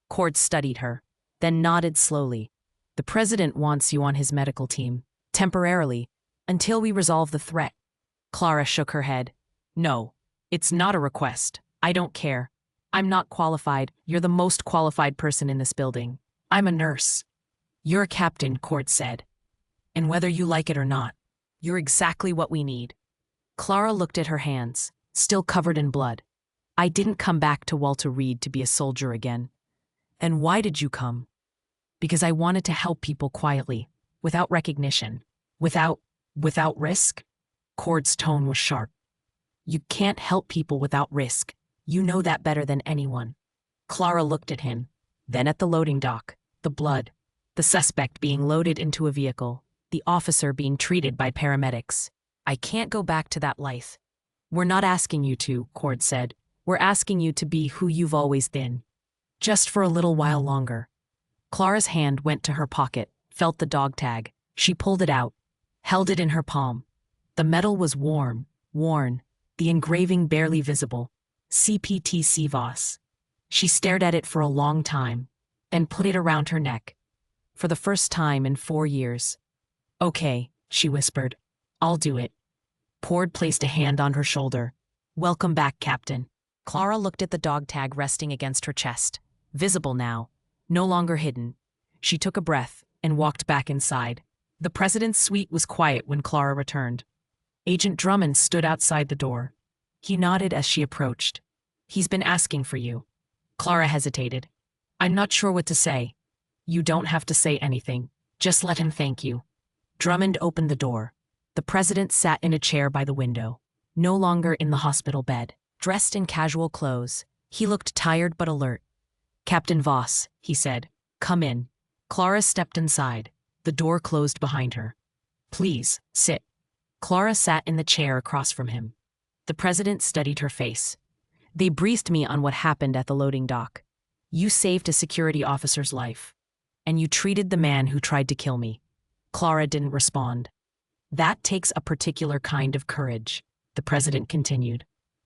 S1: Cord studied her, then nodded slowly. The president wants you on his medical team, temporarily, until we resolve the threat. Clara shook her head. No, it's not a request. I don't care. I'm not qualified. You're the most qualified person in this building. I'm a nurse. You're a captain, Cord said. And whether you like it or not, you're exactly what we need. Clara looked at her hands, still covered in blood. I didn't come back to Walter Reed to be a soldier again. And why did you come? Because I wanted to help people quietly, without recognition, without risk. Cord's tone was sharp. You can't help people without risk. You know that better than anyone. Clara looked at him, then at the loading dock, the blood, the suspect being loaded into a vehicle, the officer being treated by paramedics. I can't go back to that life. We're not asking you to, Cord said. We're asking you to be who you've always been. Just for a little while longer. Clara's hand went to her pocket, felt the dog tag. She pulled it out, held it in her palm. The metal was warm, worn, the engraving barely visible. CPT Voss. She stared at it for a long time, then put it around her neck. For the first time in 4 years. Okay, she whispered. I'll do it. Cord placed a hand on her shoulder. Welcome back, Captain. Clara looked at the dog tag resting against her chest. Visible now, no longer hidden. She took a breath and walked back inside. The president's suite was quiet when Clara returned. Agent Drummond stood outside the door. He nodded as she approached. He's been asking for you. Clara hesitated. I'm not sure what to say. You don't have to say anything. Just let him thank you. Drummond opened the door. The president sat in a chair by the window, no longer in the hospital bed. Dressed in casual clothes, he looked tired but alert. Captain Voss, he said, come in. Clara stepped inside. The door closed behind her. Please, sit. Clara sat in the chair across from him. The president studied her face. They briefed me on what happened at the loading dock. You saved a security officer's life. And you treated the man who tried to kill me. Clara didn't respond. That takes a particular kind of courage, the president continued.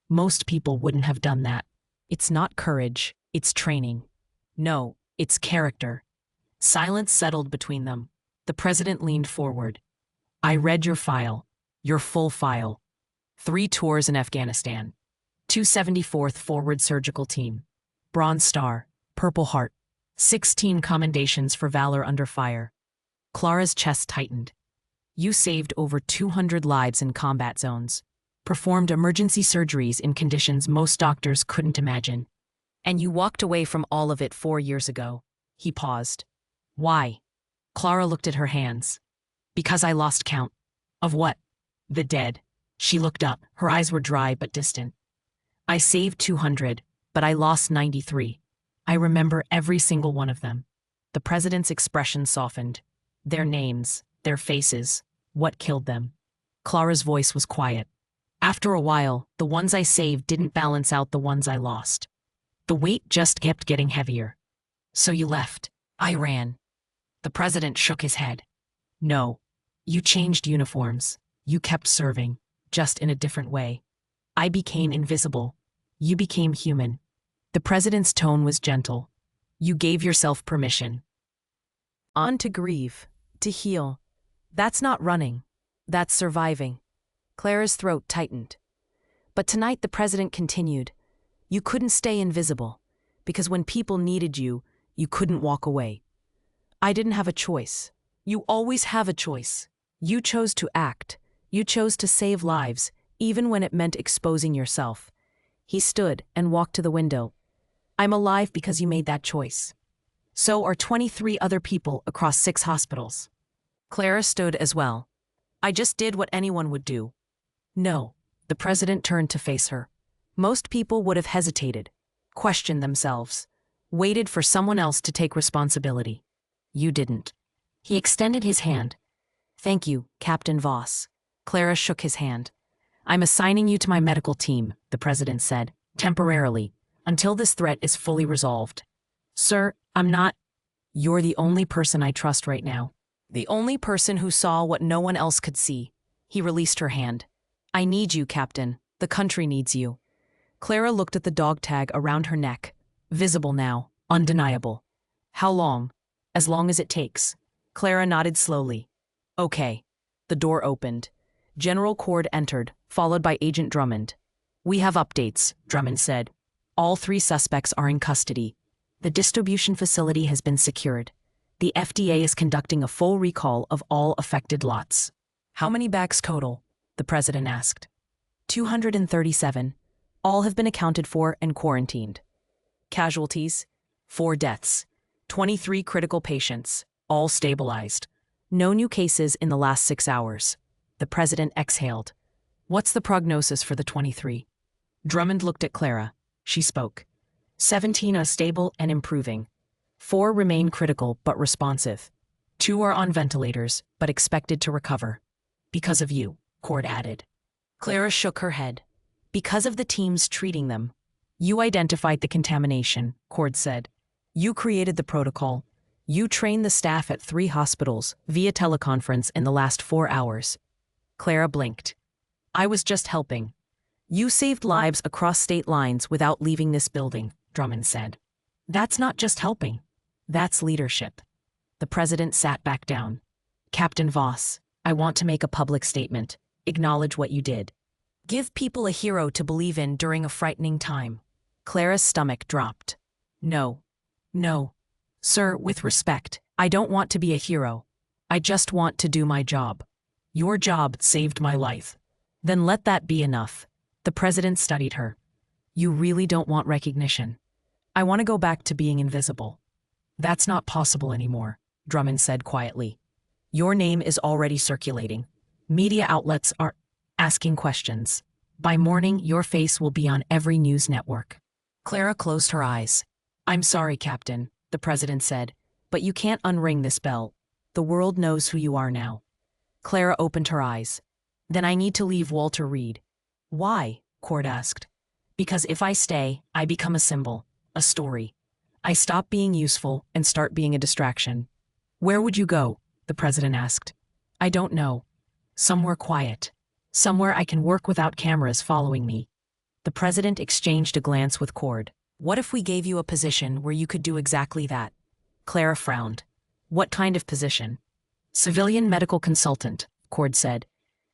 S1: Most people wouldn't have done that. It's not courage, it's training. No, it's character. Silence settled between them. The president leaned forward. I read your file, your full file. 3 tours in Afghanistan. 274th Forward Surgical Team. Bronze Star, Purple Heart. 16 commendations for valor under fire. Clara's chest tightened. You saved over 200 lives in combat zones. Performed emergency surgeries in conditions most doctors couldn't imagine. And you walked away from all of it 4 years ago. He paused. Why? Clara looked at her hands. Because I lost count. Of what? The dead. She looked up. Her eyes were dry but distant. I saved 200, but I lost 93. I remember every single one of them. The president's expression softened. Their names, their faces, what killed them. Clara's voice was quiet. After a while, the ones I saved didn't balance out the ones I lost. The weight just kept getting heavier. So you left. I ran. The president shook his head. No. You changed uniforms. You kept serving, just in a different way. I became invisible. You became human. The president's tone was gentle. You gave yourself permission. On to grieve, to heal. That's not running. That's surviving. Clara's throat tightened. But tonight the president continued. You couldn't stay invisible, because when people needed you, you couldn't walk away. I didn't have a choice. You always have a choice. You chose to act. You chose to save lives, even when it meant exposing yourself. He stood and walked to the window. I'm alive because you made that choice. So are 23 other people across 6 hospitals. Clara stood as well. I just did what anyone would do. No. The president turned to face her. Most people would have hesitated, questioned themselves, waited for someone else to take responsibility. You didn't. He extended his hand. Thank you, Captain Voss. Clara shook his hand. I'm assigning you to my medical team, the president said, temporarily, until this threat is fully resolved. Sir, I'm not. You're the only person I trust right now. The only person who saw what no one else could see. He released her hand. I need you, Captain. The country needs you. Clara looked at the dog tag around her neck. Visible now, undeniable. How long? As long as it takes. Clara nodded slowly. Okay. The door opened. General Cord entered, followed by Agent Drummond. We have updates, Drummond said. All 3 suspects are in custody. The distribution facility has been secured. The FDA is conducting a full recall of all affected lots. How many bags total? The president asked. 237. All have been accounted for and quarantined. Casualties? 4 deaths. 23 critical patients, all stabilized. No new cases in the last 6 hours. The president exhaled. What's the prognosis for the 23? Drummond looked at Clara. She spoke. 17 are stable and improving. 4 remain critical but responsive. 2 are on ventilators, but expected to recover. Because of you, Cord added. Clara shook her head. Because of the teams treating them. You identified the contamination, Cord said. You created the protocol. You trained the staff at 3 hospitals via teleconference in the last 4 hours. Clara blinked. I was just helping. You saved lives across state lines without leaving this building, Drummond said. That's not just helping. That's leadership. The president sat back down. Captain Voss, I want to make a public statement. Acknowledge what you did. Give people a hero to believe in during a frightening time. Clara's stomach dropped. No. No. Sir, with respect, I don't want to be a hero. I just want to do my job. Your job saved my life. Then let that be enough. The president studied her. You really don't want recognition. I want to go back to being invisible. That's not possible anymore, Drummond said quietly. Your name is already circulating. Media outlets are asking questions. By morning, your face will be on every news network. Clara closed her eyes. I'm sorry, Captain, the president said, but you can't unring this bell. The world knows who you are now. Clara opened her eyes. Then I need to leave Walter Reed. Why? Cord asked. Because if I stay, I become a symbol, a story. I stop being useful and start being a distraction. Where would you go? The president asked. I don't know. Somewhere quiet. Somewhere I can work without cameras following me. The president exchanged a glance with Cord. What if we gave you a position where you could do exactly that? Clara frowned. What kind of position? Civilian medical consultant, Cord said.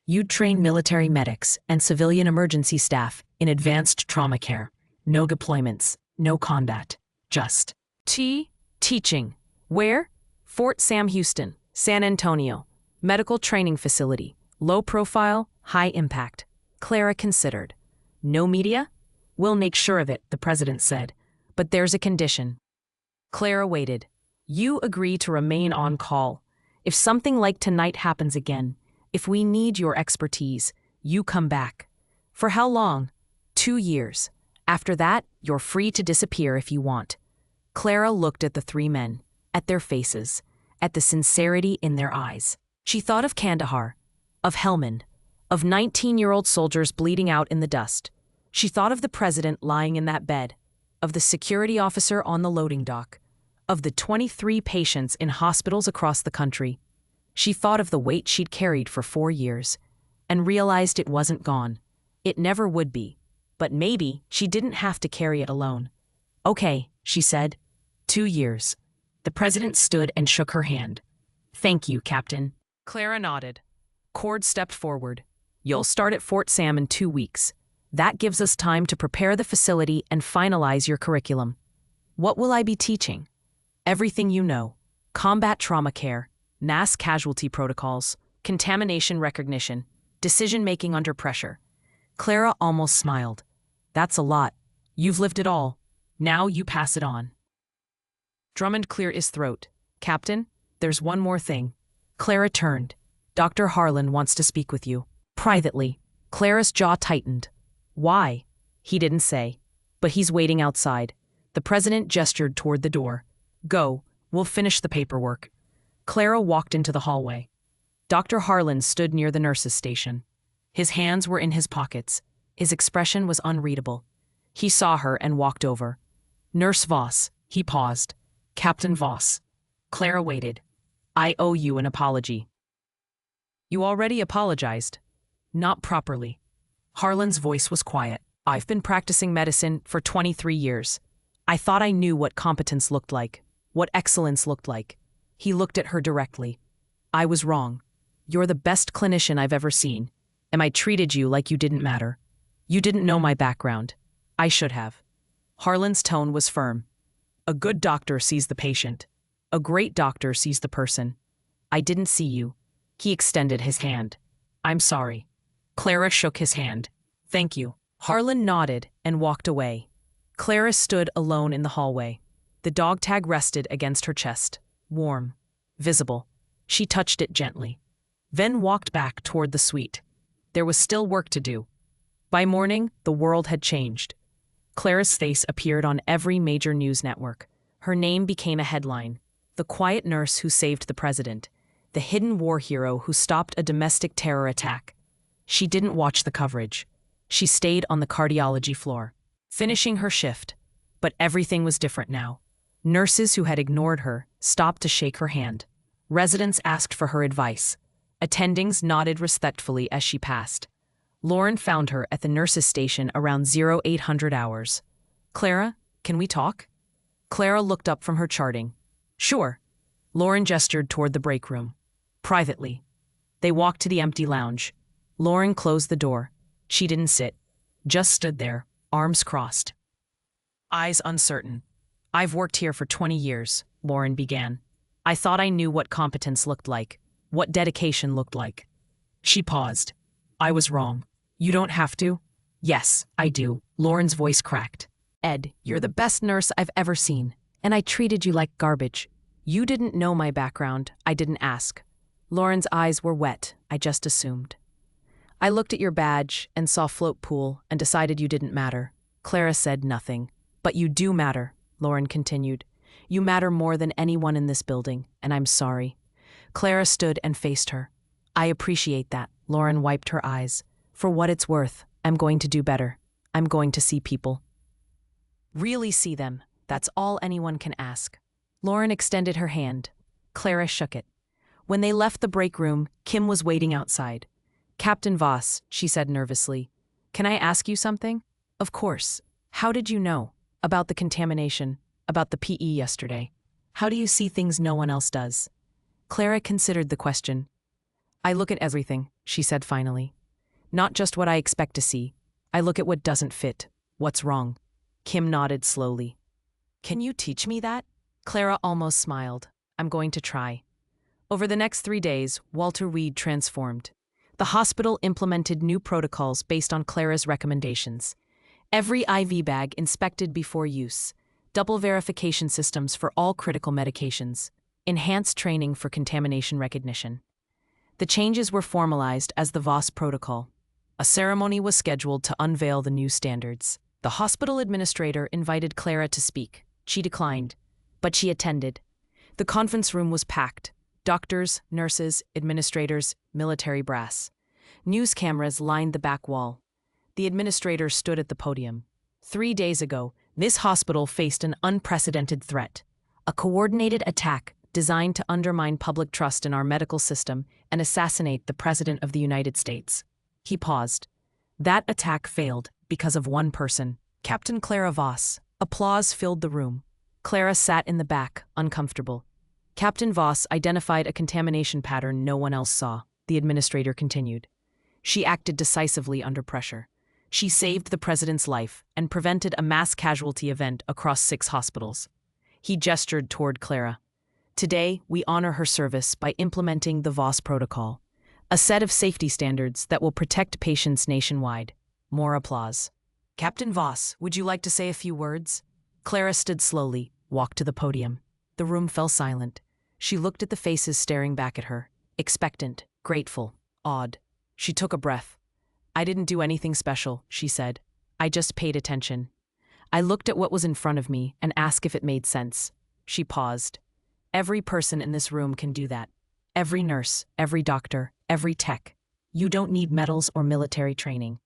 S1: You'd train military medics and civilian emergency staff in advanced trauma care. No deployments, no combat, just teaching. Where? Fort Sam Houston, San Antonio. Medical training facility. Low profile, high impact. Clara considered. No media? We'll make sure of it, the president said. But there's a condition. Clara waited. You agree to remain on call. If something like tonight happens again, if we need your expertise, you come back. For how long? 2 years. After that, you're free to disappear if you want. Clara looked at the 3 men, at their faces, at the sincerity in their eyes. She thought of Kandahar, of Helmand, of 19-year-old soldiers bleeding out in the dust. She thought of the president lying in that bed, of the security officer on the loading dock, of the 23 patients in hospitals across the country. She thought of the weight she'd carried for 4 years, and realized it wasn't gone. It never would be. But maybe she didn't have to carry it alone. Okay, she said. 2 years. The president stood and shook her hand. Thank you, Captain. Clara nodded. Cord stepped forward. You'll start at Fort Sam in 2 weeks. That gives us time to prepare the facility and finalize your curriculum. What will I be teaching? Everything you know. Combat trauma care, mass casualty protocols, contamination recognition, decision-making under pressure. Clara almost smiled. That's a lot. You've lived it all. Now you pass it on. Drummond cleared his throat. Captain, there's one more thing. Clara turned. Dr. Harlan wants to speak with you. Privately. Clara's jaw tightened. Why? He didn't say. But he's waiting outside. The president gestured toward the door. Go, we'll finish the paperwork. Clara walked into the hallway. Dr. Harlan stood near the nurse's station. His hands were in his pockets. His expression was unreadable. He saw her and walked over. Nurse Voss, he paused. Captain Voss. Clara waited. I owe you an apology. You already apologized. Not properly. Harlan's voice was quiet. I've been practicing medicine for 23 years. I thought I knew what competence looked like, what excellence looked like. He looked at her directly. I was wrong. You're the best clinician I've ever seen, and I treated you like you didn't matter. You didn't know my background. I should have. Harlan's tone was firm. A good doctor sees the patient. A great doctor sees the person. I didn't see you. He extended his hand. I'm sorry. Clara shook his hand. Thank you. Harlan nodded and walked away. Clara stood alone in the hallway. The dog tag rested against her chest, warm, visible. She touched it gently, then walked back toward the suite. There was still work to do. By morning, the world had changed. Clara's face appeared on every major news network. Her name became a headline. The quiet nurse who saved the president. The hidden war hero who stopped a domestic terror attack. She didn't watch the coverage. She stayed on the cardiology floor, finishing her shift. But everything was different now. Nurses who had ignored her stopped to shake her hand. Residents asked for her advice. Attendings nodded respectfully as she passed. Lauren found her at the nurses' station around 0800 hours. Clara, can we talk? Clara looked up from her charting. Sure. Lauren gestured toward the break room. Privately. They walked to the empty lounge. Lauren closed the door. She didn't sit. Just stood there, arms crossed. Eyes uncertain. I've worked here for 20 years, Lauren began. I thought I knew what competence looked like, what dedication looked like. She paused. I was wrong. You don't have to? Yes, I do. Lauren's voice cracked. Ed, you're the best nurse I've ever seen, and I treated you like garbage. You didn't know my background. I didn't ask. Lauren's eyes were wet. I just assumed. I looked at your badge and saw float pool and decided you didn't matter. Clara said nothing. But you do matter, Lauren continued. You matter more than anyone in this building, and I'm sorry. Clara stood and faced her. I appreciate that. Lauren wiped her eyes. For what it's worth, I'm going to do better. I'm going to see people. Really see them. That's all anyone can ask. Lauren extended her hand. Clara shook it. When they left the break room, Kim was waiting outside. Captain Voss, she said nervously. Can I ask you something? Of course. How did you know? About the contamination, about the PE yesterday. How do you see things no one else does? Clara considered the question. I look at everything, she said finally. Not just what I expect to see. I look at what doesn't fit, what's wrong. Kim nodded slowly. Can you teach me that? Clara almost smiled. I'm going to try. Over the next 3 days, Walter Reed transformed. The hospital implemented new protocols based on Clara's recommendations. Every IV bag inspected before use, double verification systems for all critical medications, enhanced training for contamination recognition. The changes were formalized as the Voss Protocol. A ceremony was scheduled to unveil the new standards. The hospital administrator invited Clara to speak. She declined, but she attended. The conference room was packed. Doctors, nurses, administrators, military brass. News cameras lined the back wall. The administrator stood at the podium. 3 days ago, this hospital faced an unprecedented threat. A coordinated attack designed to undermine public trust in our medical system and assassinate the President of the United States. He paused. That attack failed because of one person, Captain Clara Voss. Applause filled the room. Clara sat in the back, uncomfortable. Captain Voss identified a contamination pattern no one else saw, the administrator continued. She acted decisively under pressure. She saved the president's life and prevented a mass casualty event across 6 hospitals. He gestured toward Clara. Today, we honor her service by implementing the Voss Protocol, a set of safety standards that will protect patients nationwide. More applause. Captain Voss, would you like to say a few words? Clara stood slowly, walked to the podium. The room fell silent. She looked at the faces staring back at her, expectant, grateful, awed. She took a breath. I didn't do anything special, she said. I just paid attention. I looked at what was in front of me and asked if it made sense. She paused. Every person in this room can do that. Every nurse, every doctor, every tech. You don't need medals or military training.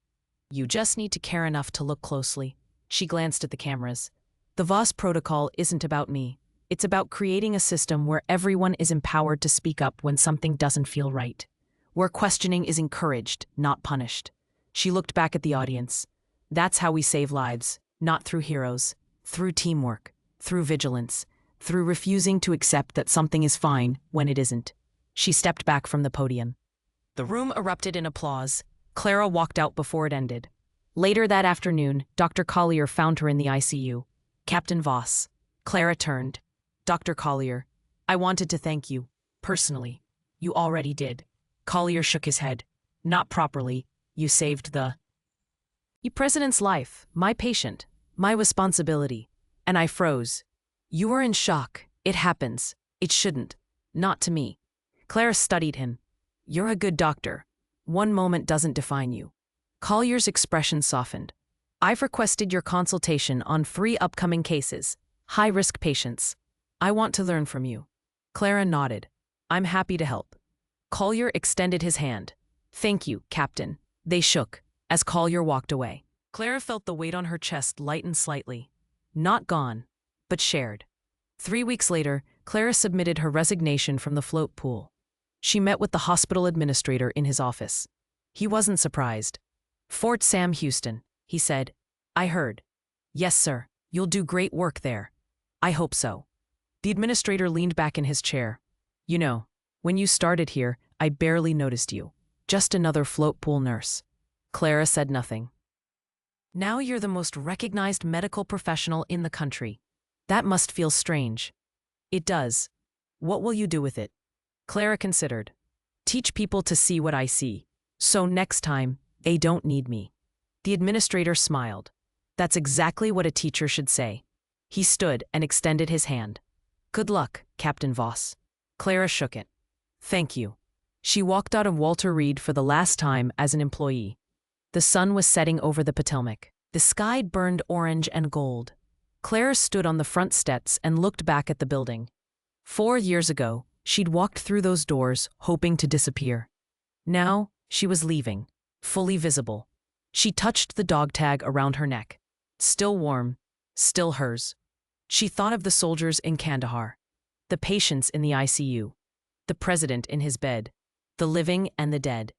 S1: You just need to care enough to look closely. She glanced at the cameras. The Voss Protocol isn't about me. It's about creating a system where everyone is empowered to speak up when something doesn't feel right. Where questioning is encouraged, not punished. She looked back at the audience. That's how we save lives, not through heroes, through teamwork, through vigilance, through refusing to accept that something is fine when it isn't. She stepped back from the podium. The room erupted in applause. Clara walked out before it ended. Later that afternoon, Dr. Collier found her in the ICU. Captain Voss. Clara turned. Dr. Collier, I wanted to thank you, personally. You already did. Collier shook his head. Not properly. You saved the president's life, my patient, my responsibility. And I froze. You were in shock. It happens. It shouldn't. Not to me. Clara studied him. You're a good doctor. One moment doesn't define you. Collier's expression softened. I've requested your consultation on 3 upcoming cases, high-risk patients. I want to learn from you. Clara nodded. I'm happy to help. Collier extended his hand. Thank you, Captain. They shook as Collier walked away. Clara felt the weight on her chest lighten slightly. Not gone, but shared. 3 weeks later, Clara submitted her resignation from the float pool. She met with the hospital administrator in his office. He wasn't surprised. Fort Sam Houston, he said. I heard. Yes, sir. You'll do great work there. I hope so. The administrator leaned back in his chair. You know, when you started here, I barely noticed you. Just another float pool nurse. Clara said nothing. Now you're the most recognized medical professional in the country. That must feel strange. It does. What will you do with it? Clara considered. Teach people to see what I see. So next time, they don't need me. The administrator smiled. That's exactly what a teacher should say. He stood and extended his hand. Good luck, Captain Voss. Clara shook it. Thank you. She walked out of Walter Reed for the last time as an employee. The sun was setting over the Potomac. The sky burned orange and gold. Clara stood on the front steps and looked back at the building. 4 years ago, she'd walked through those doors, hoping to disappear. Now, she was leaving, fully visible. She touched the dog tag around her neck. Still warm, still hers. She thought of the soldiers in Kandahar, the patients in the ICU, the president in his bed, the living and the dead.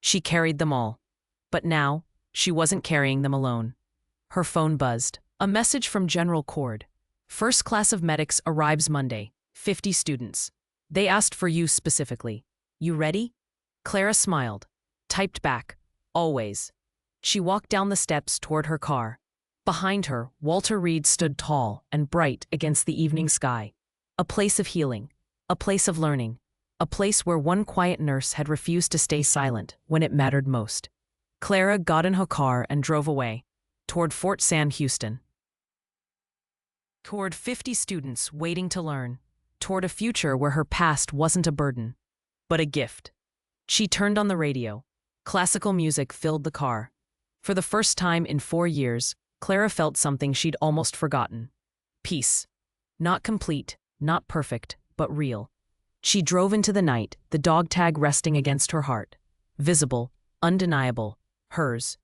S1: She carried them all. But now, she wasn't carrying them alone. Her phone buzzed. A message from General Cord. First class of medics arrives Monday. 50 students. They asked for you specifically. You ready? Clara smiled. Typed back. Always. She walked down the steps toward her car. Behind her, Walter Reed stood tall and bright against the evening sky. A place of healing. A place of learning. A place where one quiet nurse had refused to stay silent when it mattered most. Clara got in her car and drove away, toward Fort Sam Houston. Toward 50 students waiting to learn, toward a future where her past wasn't a burden, but a gift. She turned on the radio. Classical music filled the car. For the first time in 4 years, Clara felt something she'd almost forgotten. Peace. Not complete, not perfect, but real. She drove into the night, the dog tag resting against her heart. Visible, undeniable, hers.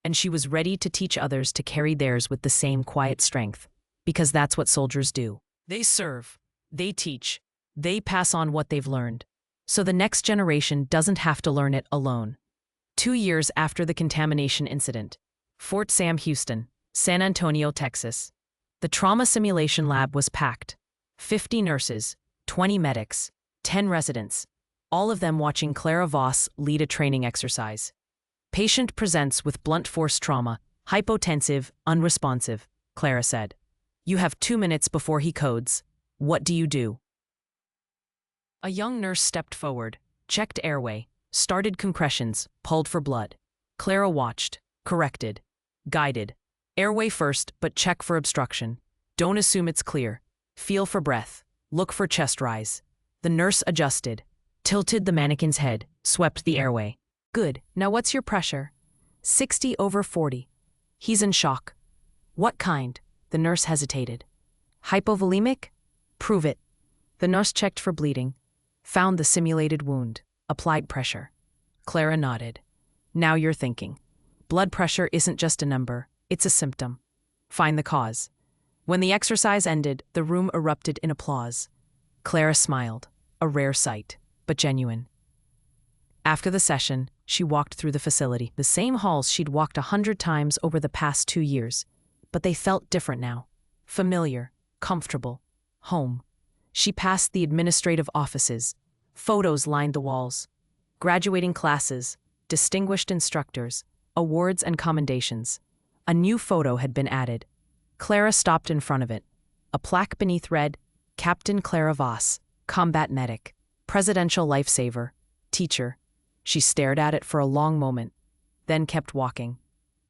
S1: And she was ready to teach others to carry theirs with the same quiet strength. Because that's what soldiers do. They serve. They teach. They pass on what they've learned. So the next generation doesn't have to learn it alone. 2 years after the contamination incident, Fort Sam Houston, San Antonio, Texas. The trauma simulation lab was packed. 50 nurses, 20 medics, 10 residents, all of them watching Clara Voss lead a training exercise. Patient presents with blunt force trauma, hypotensive, unresponsive, Clara said. You have 2 minutes before he codes. What do you do? A young nurse stepped forward, checked airway, started compressions, pulled for blood. Clara watched, corrected, guided. Airway first, but check for obstruction. Don't assume it's clear. Feel for breath. Look for chest rise. The nurse adjusted, tilted the mannequin's head, swept the airway. Good. Now what's your pressure? 60/40. He's in shock. What kind? The nurse hesitated. Hypovolemic? Prove it. The nurse checked for bleeding, found the simulated wound, applied pressure. Clara nodded. Now you're thinking. Blood pressure isn't just a number, it's a symptom. Find the cause. When the exercise ended, the room erupted in applause. Clara smiled, a rare sight, but genuine. After the session, She walked through the facility, the same halls she'd walked 100 times over the past 2 years. But they felt different now. Familiar, comfortable, home. She passed the administrative offices. Photos lined the walls. Graduating classes, distinguished instructors, awards and commendations. A new photo had been added. Clara stopped in front of it. A plaque beneath read, Captain Clara Voss, combat medic, presidential lifesaver, teacher. She stared at it for a long moment, then kept walking.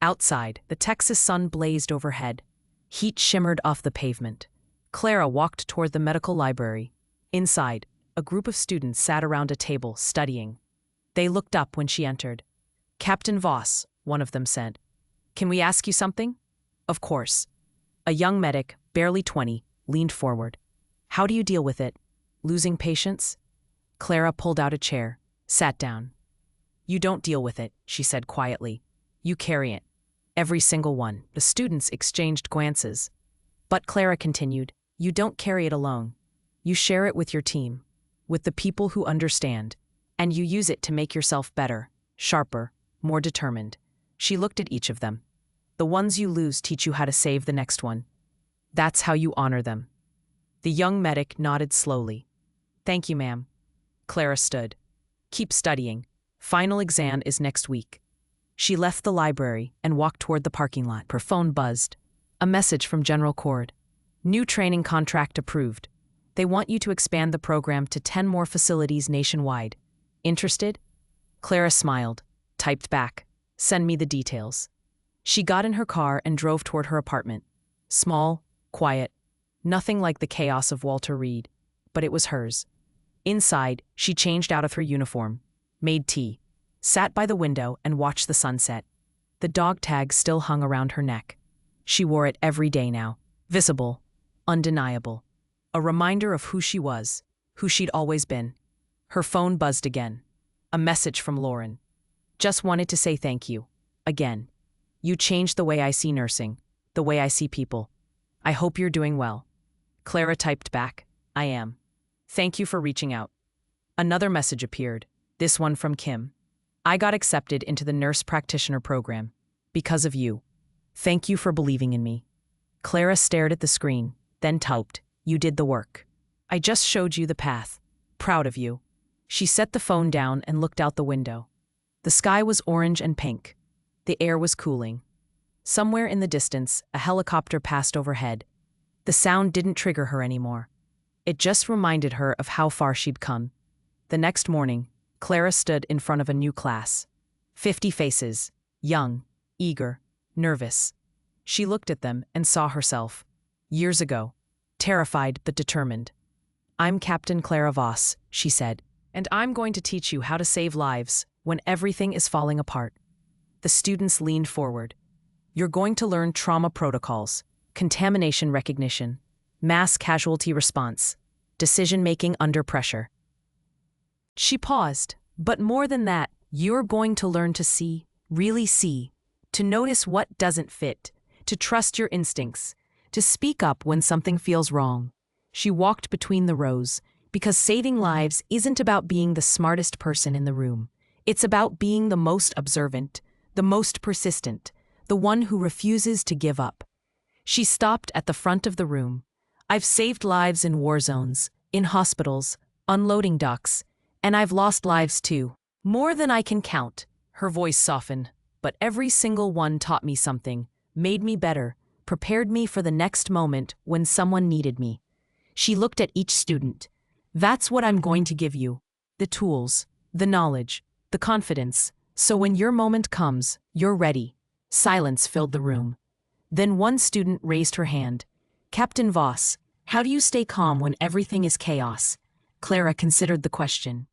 S1: Outside, the Texas sun blazed overhead. Heat shimmered off the pavement. Clara walked toward the medical library. Inside, a group of students sat around a table, studying. They looked up when she entered. Captain Voss, one of them said. Can we ask you something? Of course. A young medic, barely 20, leaned forward. How do you deal with it? Losing patience? Clara pulled out a chair, sat down. You don't deal with it, she said quietly. You carry it. Every single one. The students exchanged glances. But Clara continued, you don't carry it alone. You share it with your team, with the people who understand, and you use it to make yourself better, sharper, more determined. She looked at each of them. The ones you lose teach you how to save the next one. That's how you honor them. The young medic nodded slowly. Thank you, ma'am. Clara stood. Keep studying. Final exam is next week. She left the library and walked toward the parking lot. Her phone buzzed. A message from General Cord. New training contract approved. They want you to expand the program to 10 more facilities nationwide. Interested? Clara smiled, typed back, send me the details. She got in her car and drove toward her apartment. Small, quiet, nothing like the chaos of Walter Reed, but it was hers. Inside, she changed out of her uniform, made tea, sat by the window and watched the sunset. The dog tag still hung around her neck. She wore it every day now, visible, undeniable. A reminder of who she was, who she'd always been. Her phone buzzed again. A message from Lauren. Just wanted to say thank you. Again. You changed the way I see nursing, the way I see people. I hope you're doing well. Clara typed back, I am. Thank you for reaching out. Another message appeared, this one from Kim. I got accepted into the nurse practitioner program. Because of you. Thank you for believing in me. Clara stared at the screen, then typed, you did the work. I just showed you the path. Proud of you. She set the phone down and looked out the window. The sky was orange and pink. The air was cooling. Somewhere in the distance, a helicopter passed overhead. The sound didn't trigger her anymore. It just reminded her of how far she'd come. The next morning, Clara stood in front of a new class. 50 faces, young, eager, nervous. She looked at them and saw herself. Years ago, terrified but determined. I'm Captain Clara Voss, she said, and I'm going to teach you how to save lives when everything is falling apart. The students leaned forward. You're going to learn trauma protocols, contamination recognition, mass casualty response, decision-making under pressure. She paused, but more than that, you're going to learn to see, really see, to notice what doesn't fit, to trust your instincts, to speak up when something feels wrong. She walked between the rows, because saving lives isn't about being the smartest person in the room. It's about being the most observant, the most persistent, the one who refuses to give up. She stopped at the front of the room. I've saved lives in war zones, in hospitals, unloading docks, and I've lost lives too. More than I can count. Her voice softened, but every single one taught me something, made me better, prepared me for the next moment when someone needed me. She looked at each student. That's what I'm going to give you. The tools, the knowledge, the confidence. So when your moment comes, you're ready. Silence filled the room. Then one student raised her hand. Captain Voss, how do you stay calm when everything is chaos? Clara considered the question.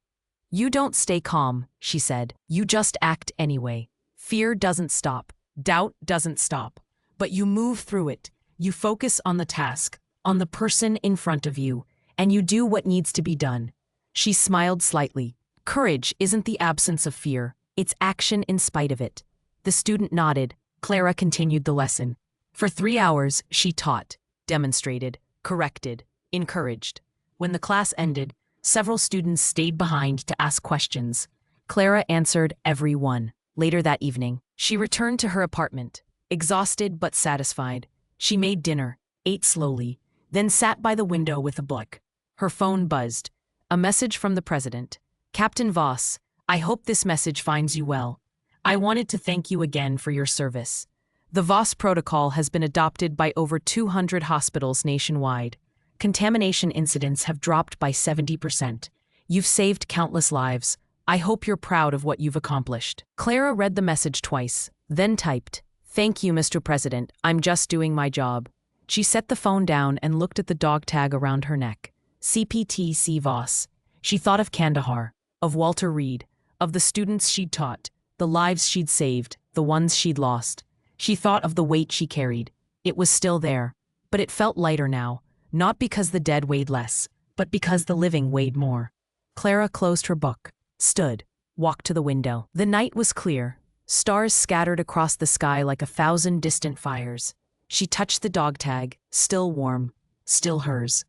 S1: You don't stay calm, she said. You just act anyway. Fear doesn't stop. Doubt doesn't stop. But you move through it. You focus on the task, on the person in front of you, and you do what needs to be done. She smiled slightly. Courage isn't the absence of fear. It's action in spite of it. The student nodded. Clara continued the lesson. For 3 hours, she taught, demonstrated, corrected, encouraged. When the class ended, several students stayed behind to ask questions. Clara answered every one. Later that evening, she returned to her apartment, exhausted but satisfied. She made dinner, ate slowly, then sat by the window with a book. Her phone buzzed. A message from the president. Captain Voss, I hope this message finds you well. I wanted to thank you again for your service. The Voss protocol has been adopted by over 200 hospitals nationwide. Contamination incidents have dropped by 70%. You've saved countless lives. I hope you're proud of what you've accomplished. Clara read the message twice, then typed, Thank you, Mr. President. I'm just doing my job. She set the phone down and looked at the dog tag around her neck. CPT Voss. She thought of Kandahar, of Walter Reed, of the students she'd taught, the lives she'd saved, the ones she'd lost. She thought of the weight she carried. It was still there, but it felt lighter now, not because the dead weighed less, but because the living weighed more. Clara closed her book, stood, walked to the window. The night was clear, stars scattered across the sky like 1,000 distant fires. She touched the dog tag, still warm, still hers.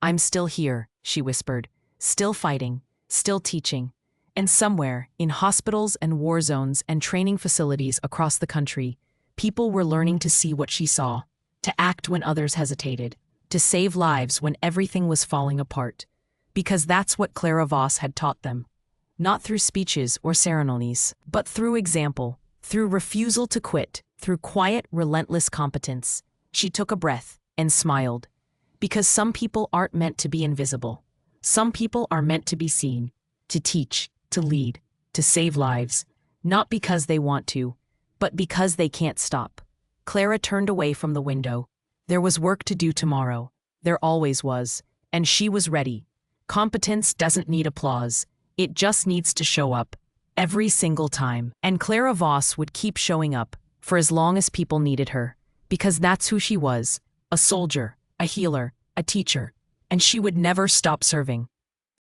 S1: I'm still here, she whispered, still fighting, still teaching. And somewhere, in hospitals and war zones and training facilities across the country, people were learning to see what she saw, to act when others hesitated, to save lives when everything was falling apart. Because that's what Clara Voss had taught them. Not through speeches or ceremonies, but through example, through refusal to quit, through quiet, relentless competence. She took a breath and smiled. Because some people aren't meant to be invisible. Some people are meant to be seen, to teach, to lead, to save lives, not because they want to, but because they can't stop. Clara turned away from the window. There was work to do tomorrow. There always was. And she was ready. Competence doesn't need applause. It just needs to show up. Every single time. And Clara Voss would keep showing up, for as long as people needed her. Because that's who she was. A soldier, a healer, a teacher. And she would never stop serving.